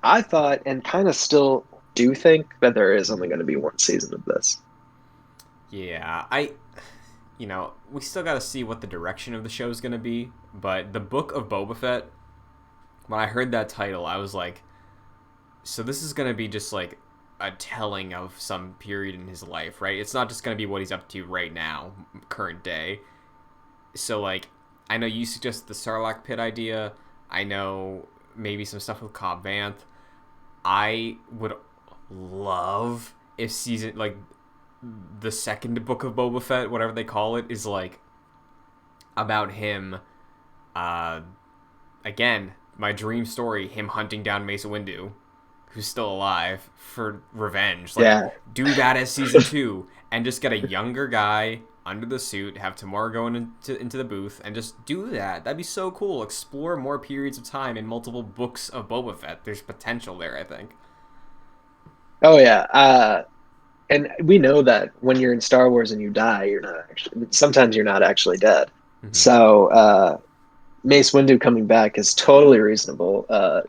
I thought and kind of still do think that there is only going to be one season of this. yeah. We still got to see what the direction of the show is gonna be. But the Book of Boba Fett, when I heard that title, I was like, so this is gonna be just like a telling of some period in his life, right? It's not just gonna be what he's up to right now, current day. So like, I know you suggested the Sarlacc pit idea. I know maybe some stuff with Cobb Vanth. I would love if season like the second book of Boba Fett, whatever they call it, is like about him. Uh, Again, my dream story: him hunting down Mace Windu, who's still alive, for revenge. Like, Yeah. do that as season two, and just get a younger guy under the suit, have Tamar going into the booth, and just do that. That'd be so cool. Explore more periods of time in multiple books of Boba Fett. There's potential there, I think. Oh yeah. And we know that when you're in Star Wars and you die, you're not actually sometimes you're not actually dead. Mm-hmm. So Mace Windu coming back is totally reasonable.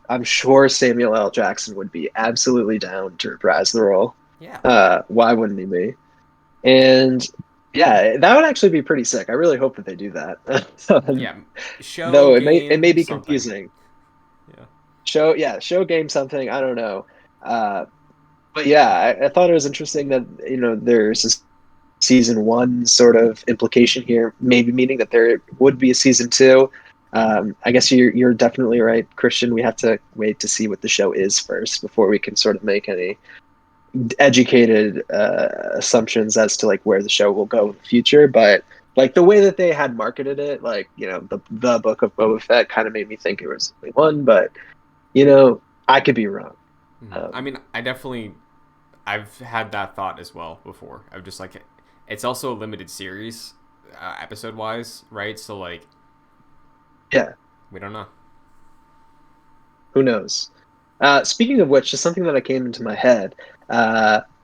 I'm sure Samuel L. Jackson would be absolutely down to reprise the role. Yeah. Why wouldn't he be? And yeah, that would actually be pretty sick. I really hope that they do that. Yeah. Show, Though it may game, be something. confusing. Yeah. Show game something. I don't know. But yeah, I thought it was interesting that there's a season one sort of implication here, maybe meaning that there would be a season two. I guess you're definitely right, Christian. We have to wait to see what the show is first before we can sort of make any educated assumptions as to like where the show will go in the future. But like the way that they had marketed it, like the Book of Boba Fett, kind of made me think it was only one. But I could be wrong. I mean, I've had that thought as well before. I'm just like, it's also a limited series, episode wise, right? So like, Yeah, we don't know. who knows? Speaking of which, just something that I came into my head.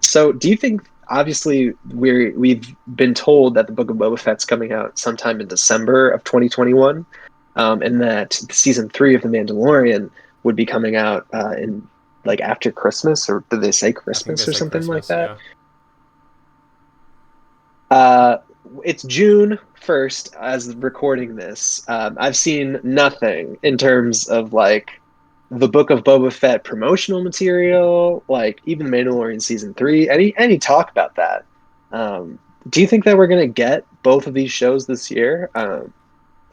So, do you think? Obviously, we've been told that the Book of Boba Fett's coming out sometime in December of 2021, and that season 3 of The Mandalorian would be coming out in like after Christmas, or did they say I think they Christmas or say something like Christmas, that? yeah. Uh, it's June 1st as recording this. I've seen nothing in terms of like the Book of Boba Fett promotional material, like even Mandalorian season 3. Any talk about that? Um, do you think that we're gonna get both of these shows this year? Do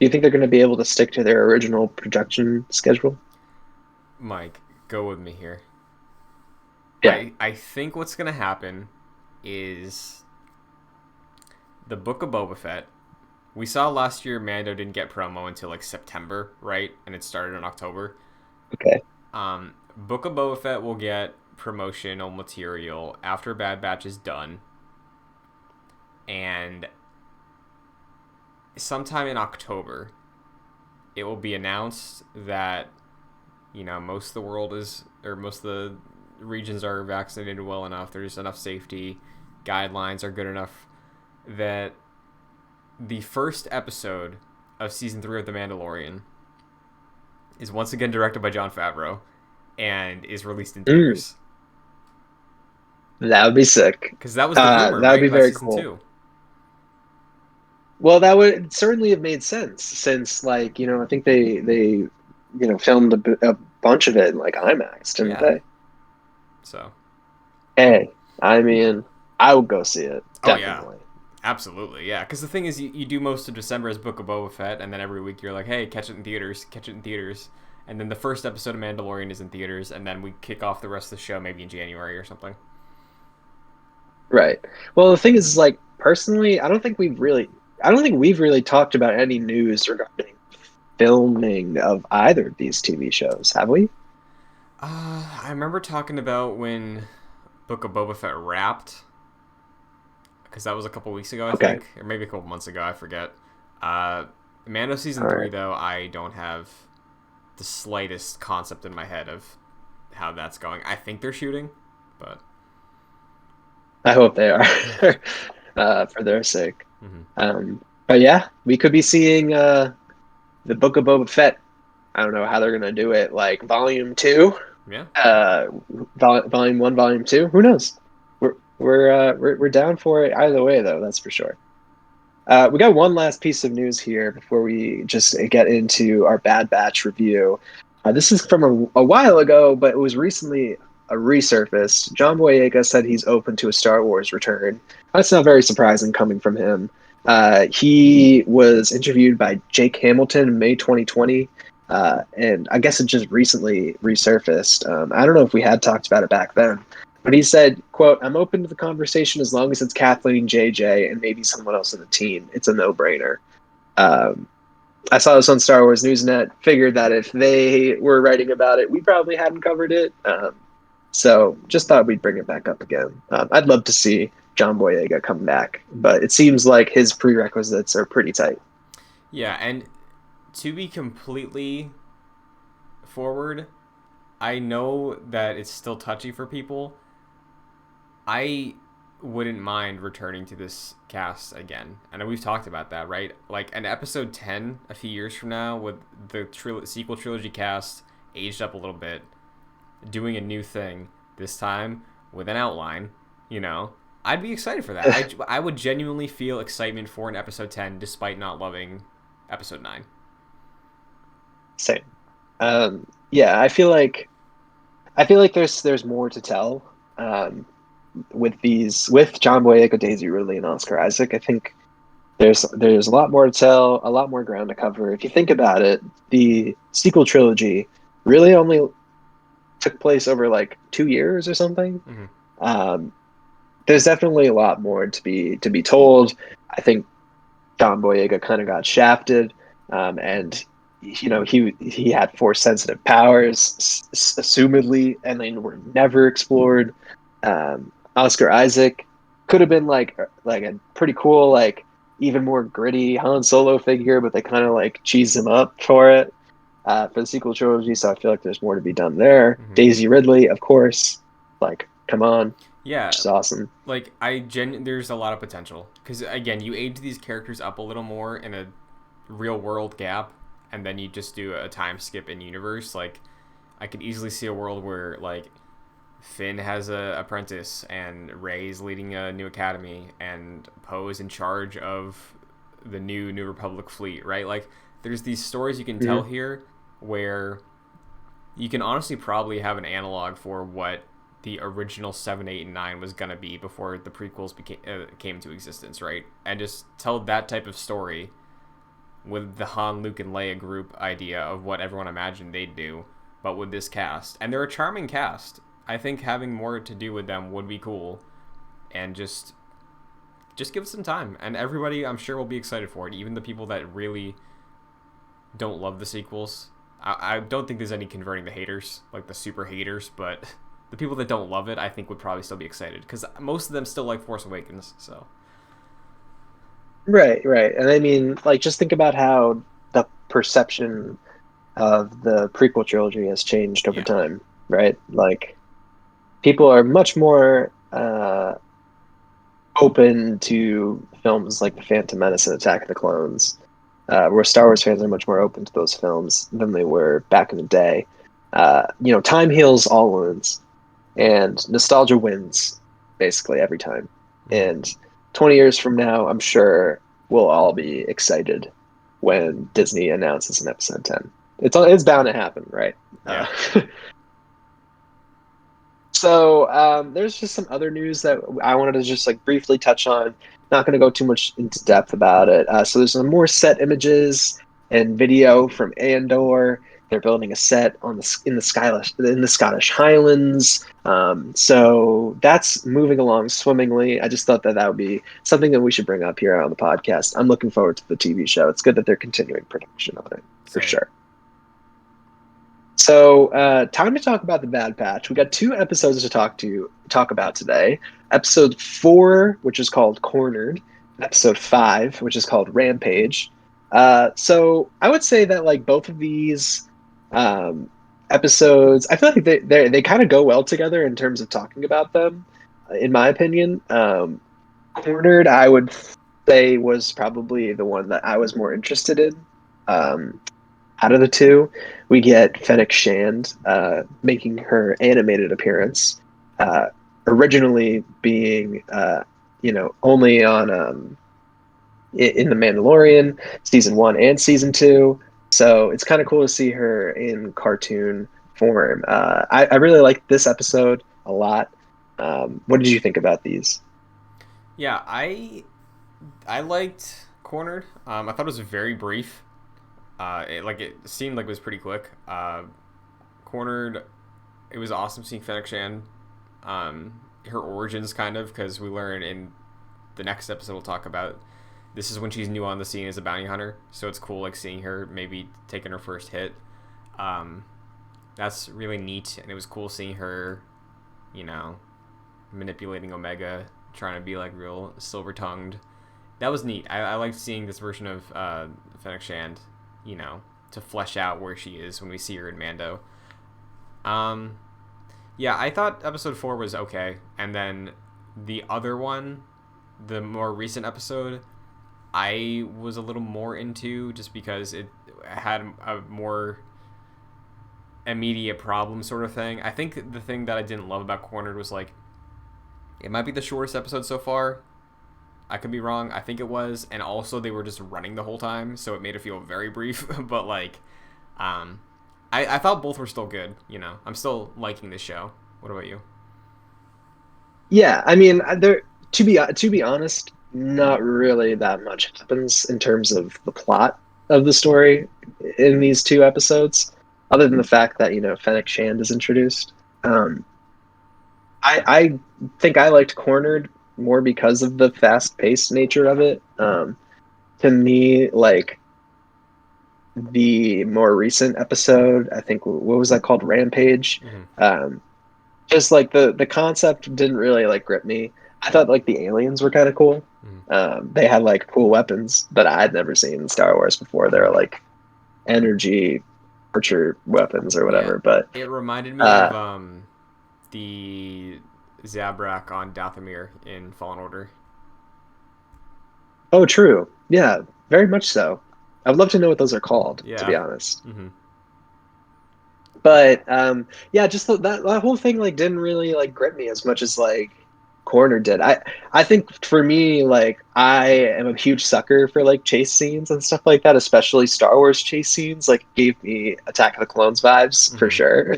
you think they're gonna be able to stick to their original production schedule? Mike, go with me here. Yeah. I think what's gonna happen is the Book of Boba Fett. We saw last year Mando didn't get promo until like September, right? And it started in October. Okay. Book of Boba Fett will get promotional material after Bad Batch is done, and sometime in October, it will be announced that most of the world is, or most of the regions are vaccinated well enough. There's enough safety guidelines are good enough that the first episode of season 3 of The Mandalorian is once again directed by Jon Favreau and is released in Mm, theaters. that would be sick. Because that was the rumor, That would right? be About very season cool. 2. Well, that would certainly have made sense since, like, I think they filmed a bunch of it in like IMAX, didn't Yeah. they? So. Hey, I mean, I would go see it Oh, yeah. definitely. Absolutely, yeah. Because the thing is, you do most of December as Book of Boba Fett, and then every week you're like, hey, catch it in theaters, catch it in theaters. And then the first episode of Mandalorian is in theaters, and then we kick off the rest of the show maybe in January or something. Right. Well, the thing is, like, personally, I don't think we've really talked about any news regarding filming of either of these TV shows, have we? I remember talking about when Book of Boba Fett wrapped, because that was a couple weeks ago, I Okay. think, or maybe a couple months ago, I forget. Uh, Mando season All 3, right. though, I don't have the slightest concept in my head of how that's going. I think they're shooting, but I hope they are, for their sake. mhm. But yeah, we could be seeing the Book of Boba Fett. I don't know how they're gonna do it, like volume two, Yeah. uh, volume one, volume two. Who knows? We're down for it either way, though. That's for sure. We got one last piece of news here before we just get into our Bad Batch review. This is from a while ago, but it was recently a resurface. John Boyega said he's open to a Star Wars return. That's not very surprising coming from him. He was interviewed by Jake Hamilton in May 2020, and I guess it just recently resurfaced. I don't know if we had talked about it back then, but he said, quote, I'm open to the conversation as long as it's Kathleen, JJ, and maybe someone else on the team. It's a no-brainer. Um, I saw this on Star Wars Newsnet, figured that if they were writing about it, we probably hadn't covered it. So just thought we'd bring it back up again. I'd love to see John Boyega come back, but it seems like his prerequisites are pretty tight. Yeah, and to be completely forward, I know that it's still touchy for people. I wouldn't mind returning to this cast again. I know we've talked about that, right? Like an episode 10 a few years from now with the sequel trilogy cast aged up a little bit, doing a new thing this time with an outline, I'd be excited for that. I would genuinely feel excitement for an episode 10 despite not loving episode 9. Same. Yeah, I feel like there's more to tell. With John Boyega, Daisy Ridley, and Oscar Isaac. I think there's a lot more to tell, a lot more ground to cover. If you think about it, the sequel trilogy really only took place over like 2 years or something. Hmm. Um, there's definitely a lot more to be told. I think John Boyega kind of got shafted, and he had force sensitive powers, assumedly, and they were never explored. Oscar Isaac could have been like a pretty cool, like even more gritty Han Solo figure, but they kind of like cheesed him up for the sequel trilogy. So I feel like there's more to be done there. Hmm. Daisy Ridley, of course, like come on, Yeah, she's awesome. like there's a lot of potential because again, you age these characters up a little more in a real world gap, and then you just do a time skip in universe. Like, I could easily see a world where like Finn has a apprentice, and Rey's leading a new academy, and Poe's in charge of the New Republic fleet. Right? Like, there's these stories you can tell Mhm. here where you can honestly probably have an analog for what the original 7, 8, and 9 was going to be before the prequels came into existence, right? And just tell that type of story with the Han, Luke, and Leia group idea of what everyone imagined they'd do, but with this cast. And they're a charming cast. I think having more to do with them would be cool, and just give it some time. And everybody, I'm sure, will be excited for it, even the people that really don't love the sequels. I don't think there's any converting the haters, like the super haters, but the people that don't love it, I think would probably still be excited because most of them still like Force Awakens. So Right, right. And I mean, like, just think about how the perception of the prequel trilogy has changed over yeah, time, right? Like, people are much more open to films like The Phantom Menace and Attack of the Clones, where Star Wars fans are much more open to those films than they were back in the day. Time heals all wounds, and nostalgia wins basically every time. mm-hmm. And 20 years from now, I'm sure we'll all be excited when Disney announces an episode 10. It's bound to happen, right? Yeah, So there's just some other news that I wanted to just like briefly touch on. Not going to go too much into depth about it. So there's some more set images and video from Andor. They're building a set in the Scottish Highlands. So that's moving along swimmingly. I just thought that would be something that we should bring up here on the podcast. I'm looking forward to the TV show. It's good that they're continuing production on it for same. sure. So, time to talk about the Bad Patch. We got two episodes to talk about today. Episode 4, which is called Cornered, and episode 5, which is called Rampage. So I would say that like both of these um, episodes, I feel like they kind of go well together in terms of talking about them. In my opinion, Cornered, I would say was probably the one that I was more interested in. Um, Out of the two, we get Fennec Shand making her animated appearance, uh, originally being, only on in The Mandalorian season 1 and season 2. So it's kind of cool to see her in cartoon form. I really liked this episode a lot. What did you think about these? Yeah, I liked Cornered. I thought it was very brief. It seemed like it was pretty quick. Cornered, it was awesome seeing Fennec Shand, her origins kind of because we learn in the next episode we'll talk about. This is when she's new on the scene as a bounty hunter, so it's cool like seeing her maybe taking her first hit. Um, that's really neat, and it was cool seeing her, you know, manipulating Omega, trying to be like real silver tongued. That was neat. I liked seeing this version of Fennec Shand, to flesh out where she is when we see her in Mando. Um, yeah, I thought episode 4 was okay, and then the other one, the more recent episode, I was a little more into just because it had a more immediate problem sort of thing. I think the thing that I didn't love about Cornered was like it might be the shortest episode so far. I could be wrong. I think it was, and also they were just running the whole time, so it made it feel very brief. But like, um, I thought both were still good. I'm still liking this show. What about you? Yeah, I mean, there to be honest, not really that much happens in terms of the plot of the story in these two episodes, other than the fact that, Fennec Shand is introduced. Um, I think I liked Cornered more because of the fast-paced nature of it. To me, like the more recent episode, I think what was that called? Rampage. Hmm. Um, just like the concept didn't really like grip me. I thought like the aliens were kind of cool. Hmm. They had like cool weapons that I'd never seen in Star Wars before. They're like energy torture weapons or Yeah, whatever. But it reminded me of uh, the Zabrak on Dathomir in Fallen Order. oh, true, yeah, very much so. I'd love to know what those are called, to be Yeah. honest. Hmm. But yeah, just that whole thing like didn't really like grip me as much as like Corner did. I think for me, like I am a huge sucker for like chase scenes and stuff like that, especially Star Wars chase scenes. Like gave me Attack of the Clones vibes for Hmm. sure.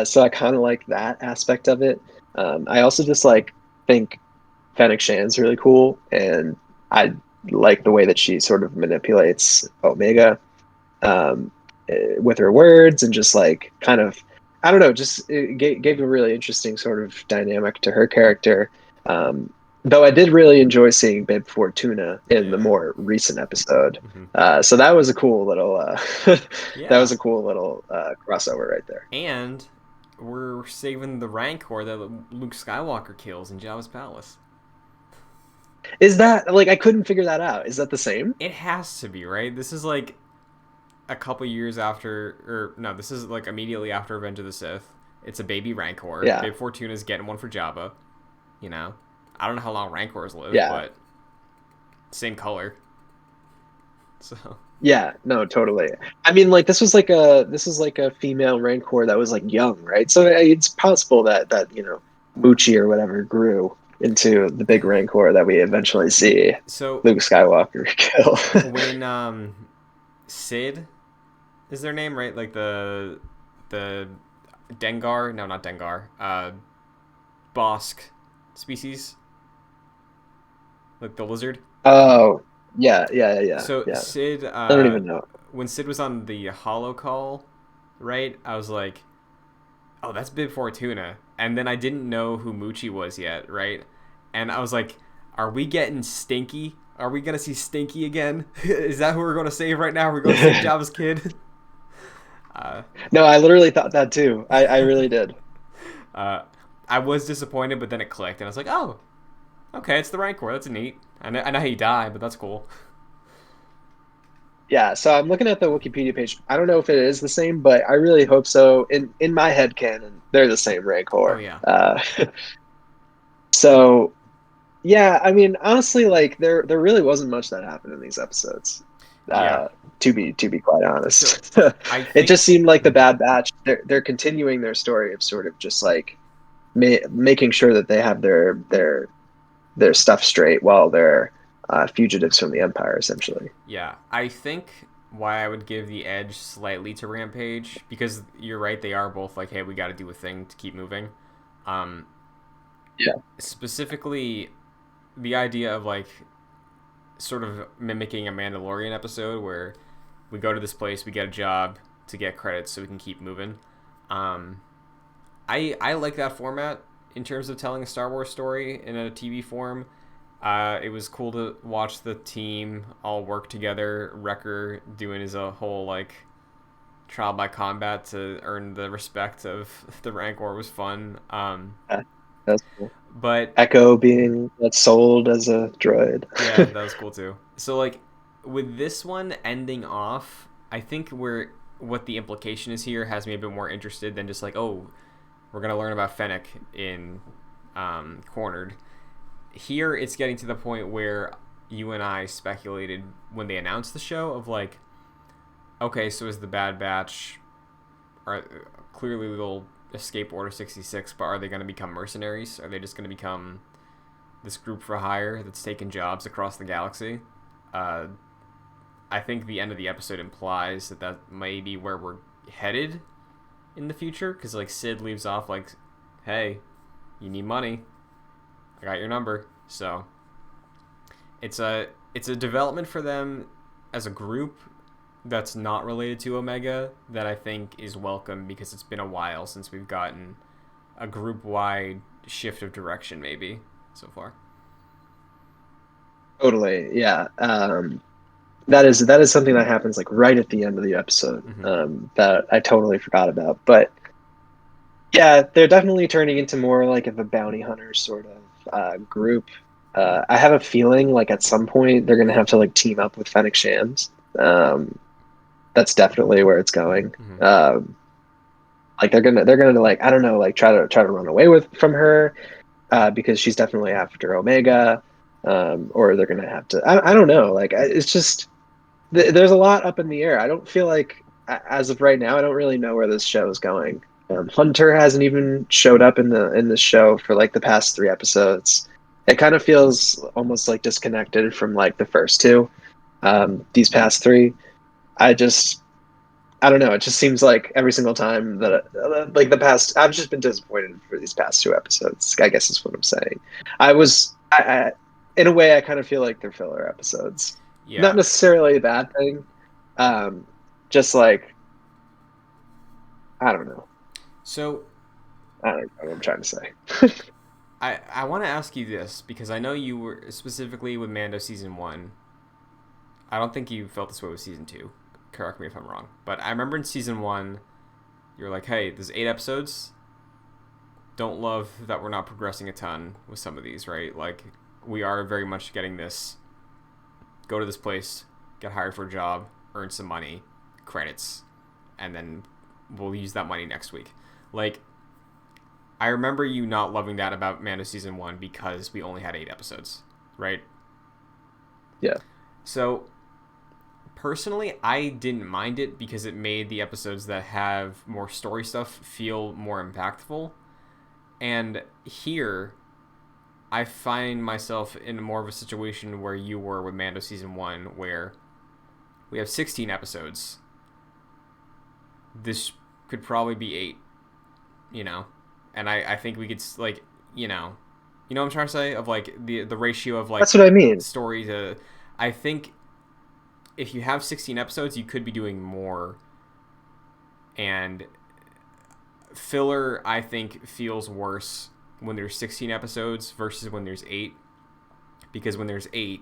So I kind of like that aspect of it. I also just like think Fennec Shan's really cool, and I like the way that she sort of manipulates Omega, um, with her words and just like kind of, I don't know, just it gave a really interesting sort of dynamic to her character. Um, though I did really enjoy seeing Babe Fortuna in the Yeah. more recent episode. Hmm. So that was a cool little that Yeah. was a cool little crossover right there. And we're saving the Rancor that Luke Skywalker kills in Jabba's palace. Is that like I couldn't figure that out? Is that the same? It has to be, right? This is like a couple years after, or no, this is like immediately after Revenge of the Sith. It's a baby Rancor. Yeah, Babe Fortuna's getting one for Jabba. You know, I don't know how long Rancors live, yeah. but same color. So Yeah, no, totally. I mean, like this was like a female Rancor that was like young, right? So it's possible that Moochie or whatever grew into the big Rancor that we eventually see so Luke Skywalker kill. when Sid is their name, right? Like the Dengar, no, not Dengar. Bosk species, like the lizard. Oh, yeah, yeah, yeah, So yeah. Sid, I don't even know. when Sid was on the holo call, right? I was like, oh, that's Bib Fortuna. And then I didn't know who Moochie was yet, right? And I was like, are we getting Stinky? Are we gonna see Stinky again? Is that who we're gonna save right now? We're going to save Jabba's kid. Uh, No, I literally thought that too. I really did. uh, I was disappointed, but then it clicked, and I was like, oh, okay, it's the Rancor. That's neat. I know how you die, but that's cool. Yeah, so I'm looking at the Wikipedia page. I don't know if it is the same, but I really hope so. In my head canon, they're the same Oh Rancor. yeah, So yeah, I mean, honestly, like there really wasn't much that happened in these episodes. yeah. Uh, to be quite So honest, I it just think. seemed like the Bad Batch. They're continuing their story of sort of just like making sure that they have their stuff straight while they're fugitives from the Empire, essentially. Yeah, I think why I would give the edge slightly to Rampage, because you're right, they are both like, hey, we got to do a thing to keep moving. Um, Yeah. Specifically, the idea of like sort of mimicking a Mandalorian episode where we go to this place, we get a job to get credits so we can keep moving. Um, I like that format in terms of telling a Star Wars story in a TV form. It was cool to watch the team all work together. Wrecker doing his whole like trial by combat to earn the respect of the Rancor was fun. Yeah, that's cool. But Echo being sold as a droid. yeah, that was cool too. So like with this one ending off, I think what the implication is here has me a bit more interested than just like, oh, we're gonna learn about Fennec in Cornered. Here it's getting to the point where you and I speculated when they announced the show of like, okay, so is the Bad Batch, are clearly they'll escape Order 66, but are they going to become mercenaries? Are they just going to become this group for hire that's taking jobs across the galaxy? Uh, I think the end of the episode implies that may be where we're headed in the future, because like Sid leaves off like, hey, you need money, I got your number. So it's a development for them as a group that's not related to Omega that I think is welcome, because it's been a while since we've gotten a group-wide shift of direction maybe so far. Totally, yeah. That is something that happens like right at the end of the episode, that I totally forgot about. But yeah, they're definitely turning into more like of a bounty hunter sort of group. I have a feeling like at some point they're gonna have to like team up with Fennec Shams. Um, that's definitely where it's going. Like they're gonna like I don't know, like try to run away from her, because she's definitely after Omega, or they're gonna have to. I don't know. Like it's just there's a lot up in the air. I don't feel like as of right now, I don't really know where this show is going. Hunter hasn't even showed up in the show for like the past 3 episodes. It kind of feels almost like disconnected from like the first two. These past three, I just I don't know. It just seems like every single time that like the past, I've just been disappointed for these past 2 episodes. I guess is what I'm saying. In a way, I kind of feel like they're filler episodes. Not Yeah. necessarily a bad thing. Just like I don't know. So I don't know what I'm trying to say. I want to ask you this, because I know you were specifically with Mando season 1. I don't think you felt this way with season 2. Correct me if I'm wrong. But I remember in season 1, you were like, hey, there's 8 episodes. Don't love that we're not progressing a ton with some of these, right? Like, we are very much getting this. Go to this place, get hired for a job, earn some money, credits, and then we'll use that money next week. Like, I remember you not loving that about Mando season 1 because we only had 8 episodes, right? Yeah. So, personally, I didn't mind it because it made the episodes that have more story stuff feel more impactful. And here, I find myself in more of a situation where you were with Mando season 1, where we have 16 episodes. This could probably be 8, you know? And I think we could, like, you know what I'm trying to say? Of, like, the ratio of, like, That's what I mean. story to... I think if you have 16 episodes, you could be doing more. And filler, I think, feels worse when there's 16 episodes versus when there's 8. Because when there's 8,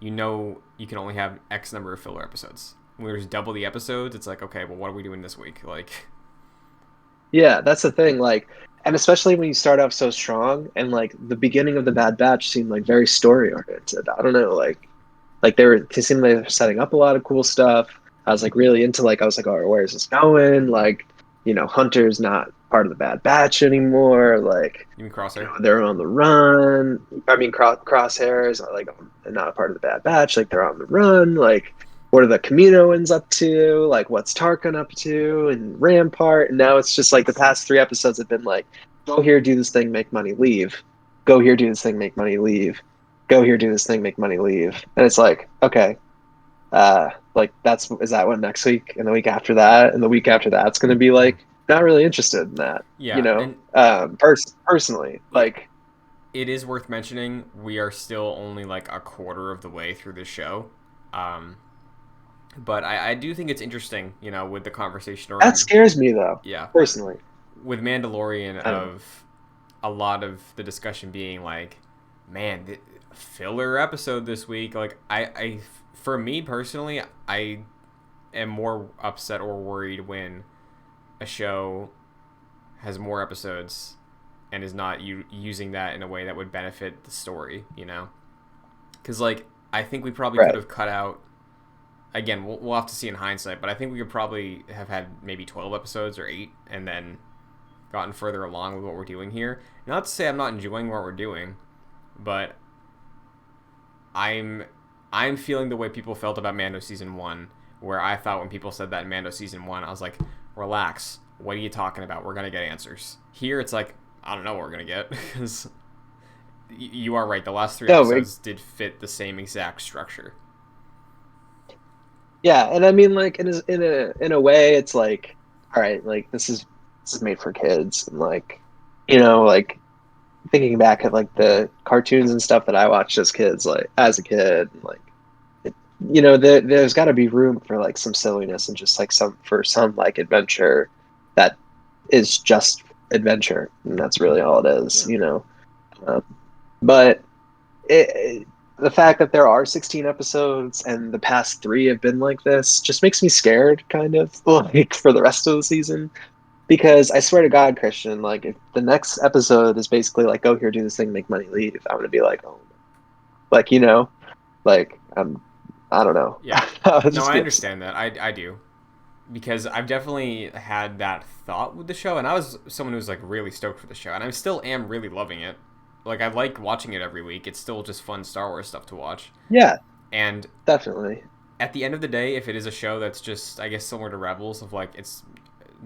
you know you can only have X number of filler episodes. When there's double the episodes, it's like, okay, well, what are we doing this week? Like... Yeah, that's the thing. Like, and especially when you start off so strong, and like the beginning of the Bad Batch seemed like very story oriented. I don't know, like they seemed like they were setting up a lot of cool stuff. I was like really into like I was like, oh, where is this going? Like, Hunter's not part of the Bad Batch anymore. Like, You mean Crosshair? they're on the run. I mean, Crosshairs like not a part of the Bad Batch. Like they're on the run. Like, what are the Kaminoans up to? Like, what's Tarkin up to? And Rampart. And now it's just like the past 3 episodes have been like, go here, do this thing, make money, leave. Go here, do this thing, make money, leave. Go here, do this thing, make money, leave. And it's like, okay, like is that what next week and the week after that and the week after that's going to be like? Not really interested in that. Yeah, and Personally, yeah, like it is worth mentioning we are still only like a quarter of the way through this show. But I do think it's interesting, with the conversation around... that scares me though. Yeah. Personally, With Mandalorian, of a lot of the discussion being like, man, the filler episode this week. Like, I for me personally, I am more upset or worried when a show has more episodes and is not using that in a way that would benefit the story, Because, like, I think we probably could have cut out... Again, we'll have to see in hindsight, but I think we could probably have had maybe 12 episodes or 8 and then gotten further along with what we're doing here. Not to say I'm not enjoying what we're doing, but I'm feeling the way people felt about Mando Season 1, where I thought when people said that in Mando Season 1, I was like, relax, what are you talking about? We're going to get answers. Here, it's like, I don't know what we're going to get, because you are right, the last 3 episodes did fit the same exact structure. Yeah, and I mean, like in a way, it's like, all right, like this is made for kids, and like, like thinking back at like the cartoons and stuff that I watched as a kid, like there's got to be room for like some silliness and just like some like adventure that is just adventure, and that's really all it is, Yeah. Um, but the fact that there are 16 episodes and the past three have been like this just makes me scared, kind of like for the rest of the season. Because I swear to God, Christian, like if the next episode is basically like, go here, do this thing, make money, leave, I'm gonna be like, oh, like like I don't know. Yeah. I'll No, just I be upset. understand that. I do. Because I've definitely had that thought with the show, and I was someone who's like really stoked for the show, and I still am really loving it. Like I like watching it every week. It's still just fun Star Wars stuff to watch. Yeah, And definitely. at the end of the day, if it is a show that's just, I guess, similar to Rebels, of like it's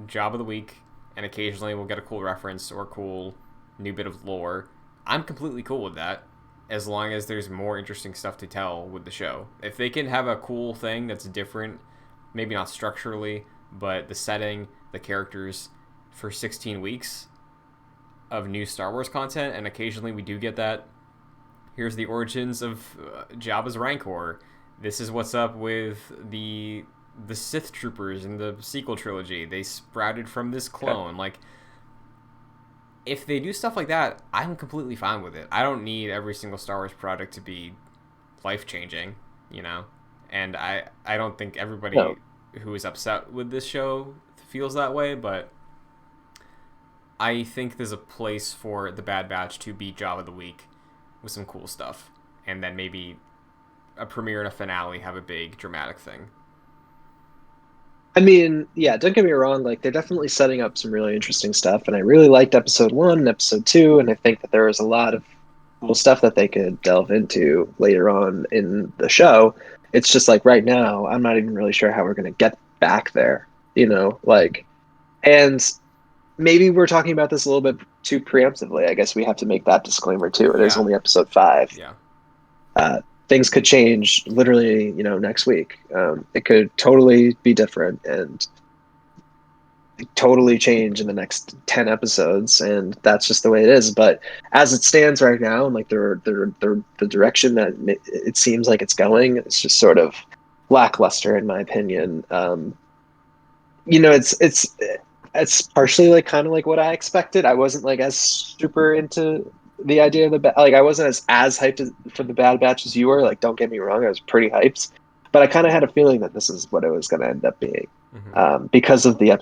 job of the week, and occasionally we'll get a cool reference or a cool new bit of lore, I'm completely cool with that. As long as there's more interesting stuff to tell with the show. If they can have a cool thing that's different, maybe not structurally, but the setting, the characters, for 16 weeks of new Star Wars content, and occasionally we do get that. Here's the origins of Jabba's Rancor. This is what's up with the Sith troopers in the sequel trilogy. They sprouted from this clone. Okay. Like, if they do stuff like that, I'm completely fine with it. I don't need every single Star Wars project to be life changing, you know. And I don't think everybody No. who is upset with this show feels that way, but I think there's a place for the Bad Batch to be Job of the Week with some cool stuff, and then maybe a premiere and a finale have a big dramatic thing. I mean, yeah, don't get me wrong, like they're definitely setting up some really interesting stuff, and I really liked episode one and episode two, and I think that there was a lot of cool stuff that they could delve into later on in the show. It's just like right now, I'm not even really sure how we're gonna get back there, like, and maybe we're talking about this a little bit too preemptively. I guess we have to make that disclaimer too. It is Yeah, only episode five. yeah, uh, Things could change literally, next week. It could totally be different and totally change in the next 10 episodes. And that's just the way it is. But as it stands right now, and like the direction that it seems like it's going, it's just sort of lackluster in my opinion. It's partially like kind of like what I expected. I wasn't like as super into the idea of like I wasn't as hyped for the Bad Batch as you were. Like, don't get me wrong, I was pretty hyped, but I kind of had a feeling that this is what it was going to end up being, hmm because of the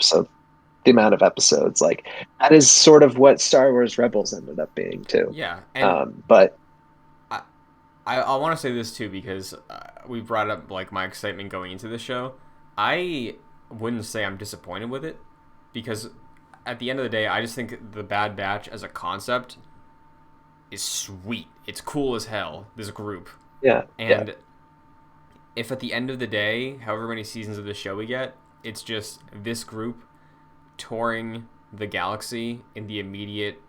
amount of episodes. Like that is sort of what Star Wars Rebels ended up being too. yeah. And But I I want to say this too because we brought up like my excitement going into the show. I wouldn't say I'm disappointed with it because at the end of the day, I just think the Bad Batch as a concept is sweet. It's cool as hell. This group, yeah, yeah, and if at the end of the day, however many seasons of the show we get, it's just this group touring the galaxy in the immediate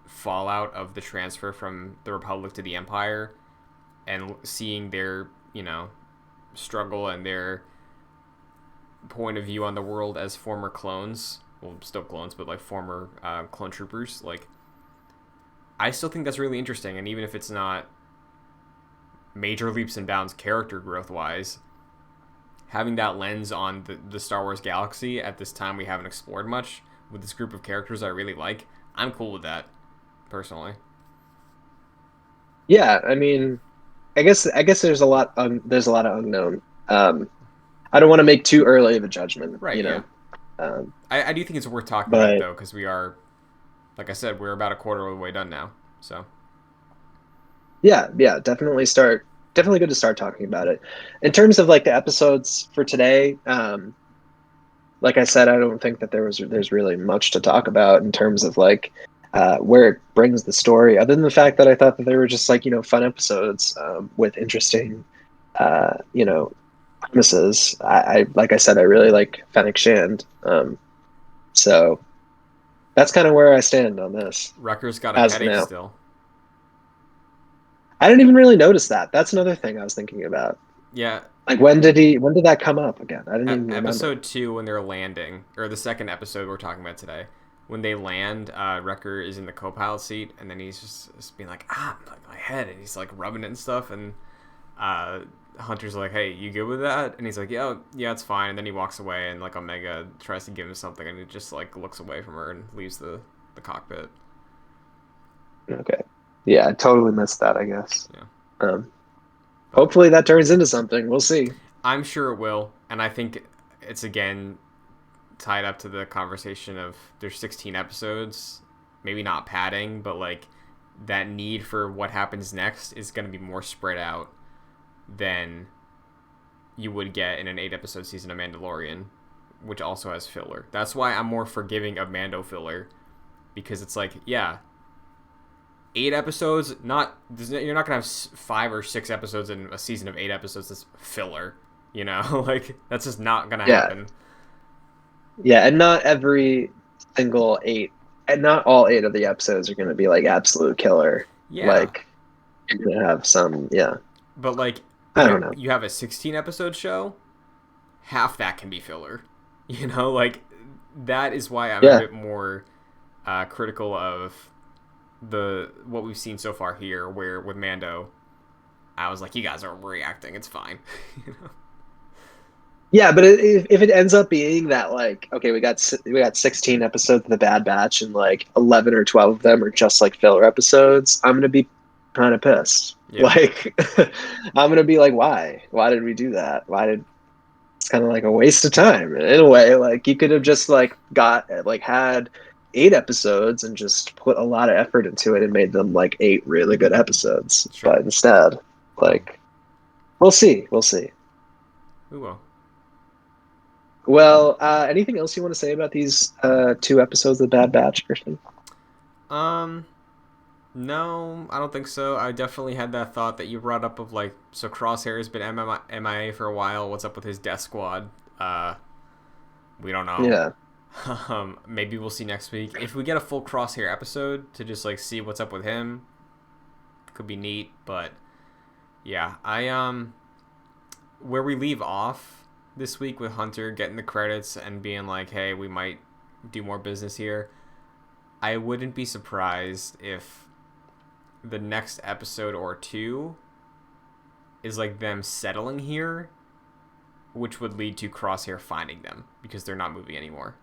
fallout of the transfer from the Republic to the Empire and seeing their, struggle and their point of view on the world as former clones. Well, still clones, but like former clone troopers. Like, I still think that's really interesting. And even if it's not major leaps and bounds character growth wise, having that lens on the Star Wars galaxy at this time we haven't explored much with this group of characters I really like, I'm cool with that, personally. yeah. I mean, I guess there's a lot of unknown. I don't want to make too early of a judgment, Right, yeah. Um, I do think it's worth talking about, but though, because we are, like I said, we're about a quarter of the way done now. So, yeah, yeah, definitely good to start talking about it. In terms of like the episodes for today, like I said, I don't think that there's really much to talk about in terms of like where it brings the story, other than the fact that I thought that they were just like fun episodes, with interesting premises. I like I said, I really like Fennec Shand, so that's kind of where I stand on this Wrecker's got a as of headache now. still. I didn't even really notice that. That's another thing I was thinking about. Yeah, Like when did that come up again? I didn't even remember. episode 2 when they're landing, or the second episode we're talking about today. when they land, Wrecker is in the co-pilot seat, and then he's just being like, like my head, and he's like rubbing it and stuff, and Hunter's like, hey, you good with that? And he's like, yeah, it's fine. And then he walks away, and like Omega tries to give him something, and he just like looks away from her and leaves the cockpit. Okay. Yeah, I totally missed that, I guess. Yeah. Hopefully that turns into something. We'll see. I'm sure it will, and I think it's again tied up to the conversation of there's 16 episodes, maybe not padding, but like that need for what happens next is going to be more spread out than you would get in an 8-episode season of Mandalorian, which also has filler. That's why I'm more forgiving of Mando filler, because it's like, yeah, 8 episodes, you're not gonna have 5 or 6 episodes in a season of 8 episodes that's filler, you know? Like, that's just not gonna happen. Yeah, and not every single 8, and not all 8 of the episodes are gonna be like absolute killer. Yeah. Like, you're gonna have some, yeah. But like, I don't know. You have a 16-episode show, half that can be filler. You know, like, that is why I'm a bit more critical of what we've seen so far here, where with Mando, I was like, you guys are overreacting, it's fine. You know? Yeah, but if it ends up being that, like, okay, we got 16 episodes of The Bad Batch, and like 11 or 12 of them are just like filler episodes, I'm gonna be kind of pissed. Yeah. Like, I'm gonna be like, why did we do that? It's kind of like a waste of time in a way. Like, you could have just like had 8 episodes and just put a lot of effort into it and made them like 8 really good episodes. Sure. But instead, like, we'll see. We will. Well, anything else you want to say about these 2 episodes of The Bad Batch, Christian? No, I don't think so. I definitely had that thought that you brought up of like, so Crosshair has been MIA for a while. What's up with his death squad? We don't know. Yeah. Maybe we'll see next week. If we get a full Crosshair episode to just like see what's up with him, could be neat. But yeah, where we leave off this week with Hunter getting the credits and being like, hey, we might do more business here, I wouldn't be surprised if the next episode or 2 is like them settling here, which would lead to Crosshair finding them because they're not moving anymore.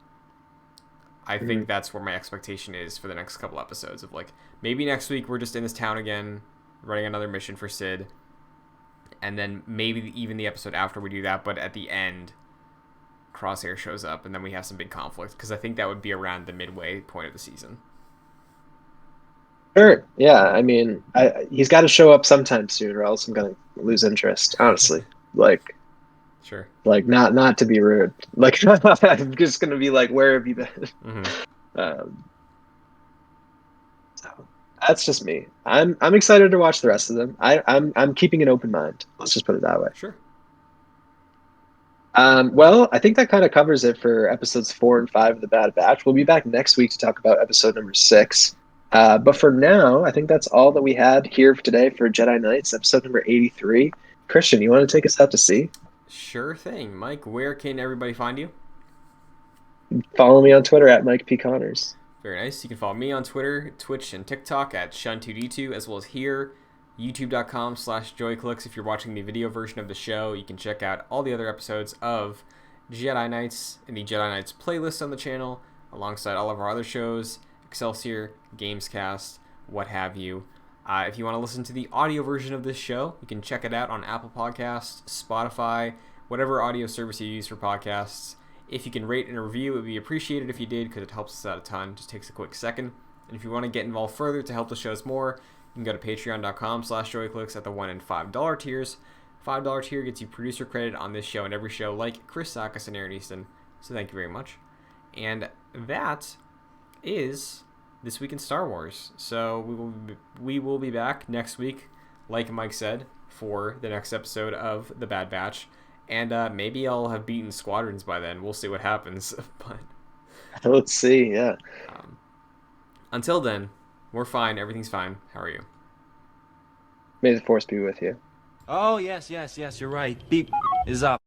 I think that's where my expectation is for the next couple episodes of like, maybe next week we're just in this town again, running another mission for Sid, and then maybe even the episode after we do that, but at the end, Crosshair shows up, and then we have some big conflict, because I think that would be around the midway point of the season. Sure. Yeah. I mean, he's got to show up sometime soon, or else I'm gonna lose interest. Honestly, like, sure. Like, not to be rude. Like, I'm just gonna be like, where have you been? Mm-hmm. So that's just me. I'm excited to watch the rest of them. I'm keeping an open mind. Let's just put it that way. Sure. Well, I think that kind of covers it for episodes 4 and 5 of The Bad Batch. We'll be back next week to talk about episode number 6. But for now, I think that's all that we had here today for Jedi Knights, episode number 83. Christian, you want to take us out to sea? Sure thing. Mike, where can everybody find you? Follow me on Twitter at Mike P. Connors. Very nice. You can follow me on Twitter, Twitch, and TikTok at Shun2D2, as well as here, youtube.com/joyclicks. If you're watching the video version of the show, you can check out all the other episodes of Jedi Knights in the Jedi Knights playlist on the channel, alongside all of our other shows, Excelsior, Gamescast, what have you. If you want to listen to the audio version of this show, you can check it out on Apple Podcasts, Spotify, whatever audio service you use for podcasts. If you can rate and review, it would be appreciated if you did, because it helps us out a ton. It just takes a quick second. And if you want to get involved further to help the shows more, you can go to patreon.com/joyclicks at the $1 and $5 tiers. $5 tier gets you producer credit on this show and every show, like Chris Sakas and Aaron Easton. So thank you very much. And that is This Week in Star Wars. So we will be back next week, like Mike said, for the next episode of The Bad Batch. And maybe I'll have beaten Squadrons by then. We'll see what happens. But let's see, yeah. Until then, we're fine. Everything's fine. How are you? May the Force be with you. Oh, yes, you're right. Beep is up.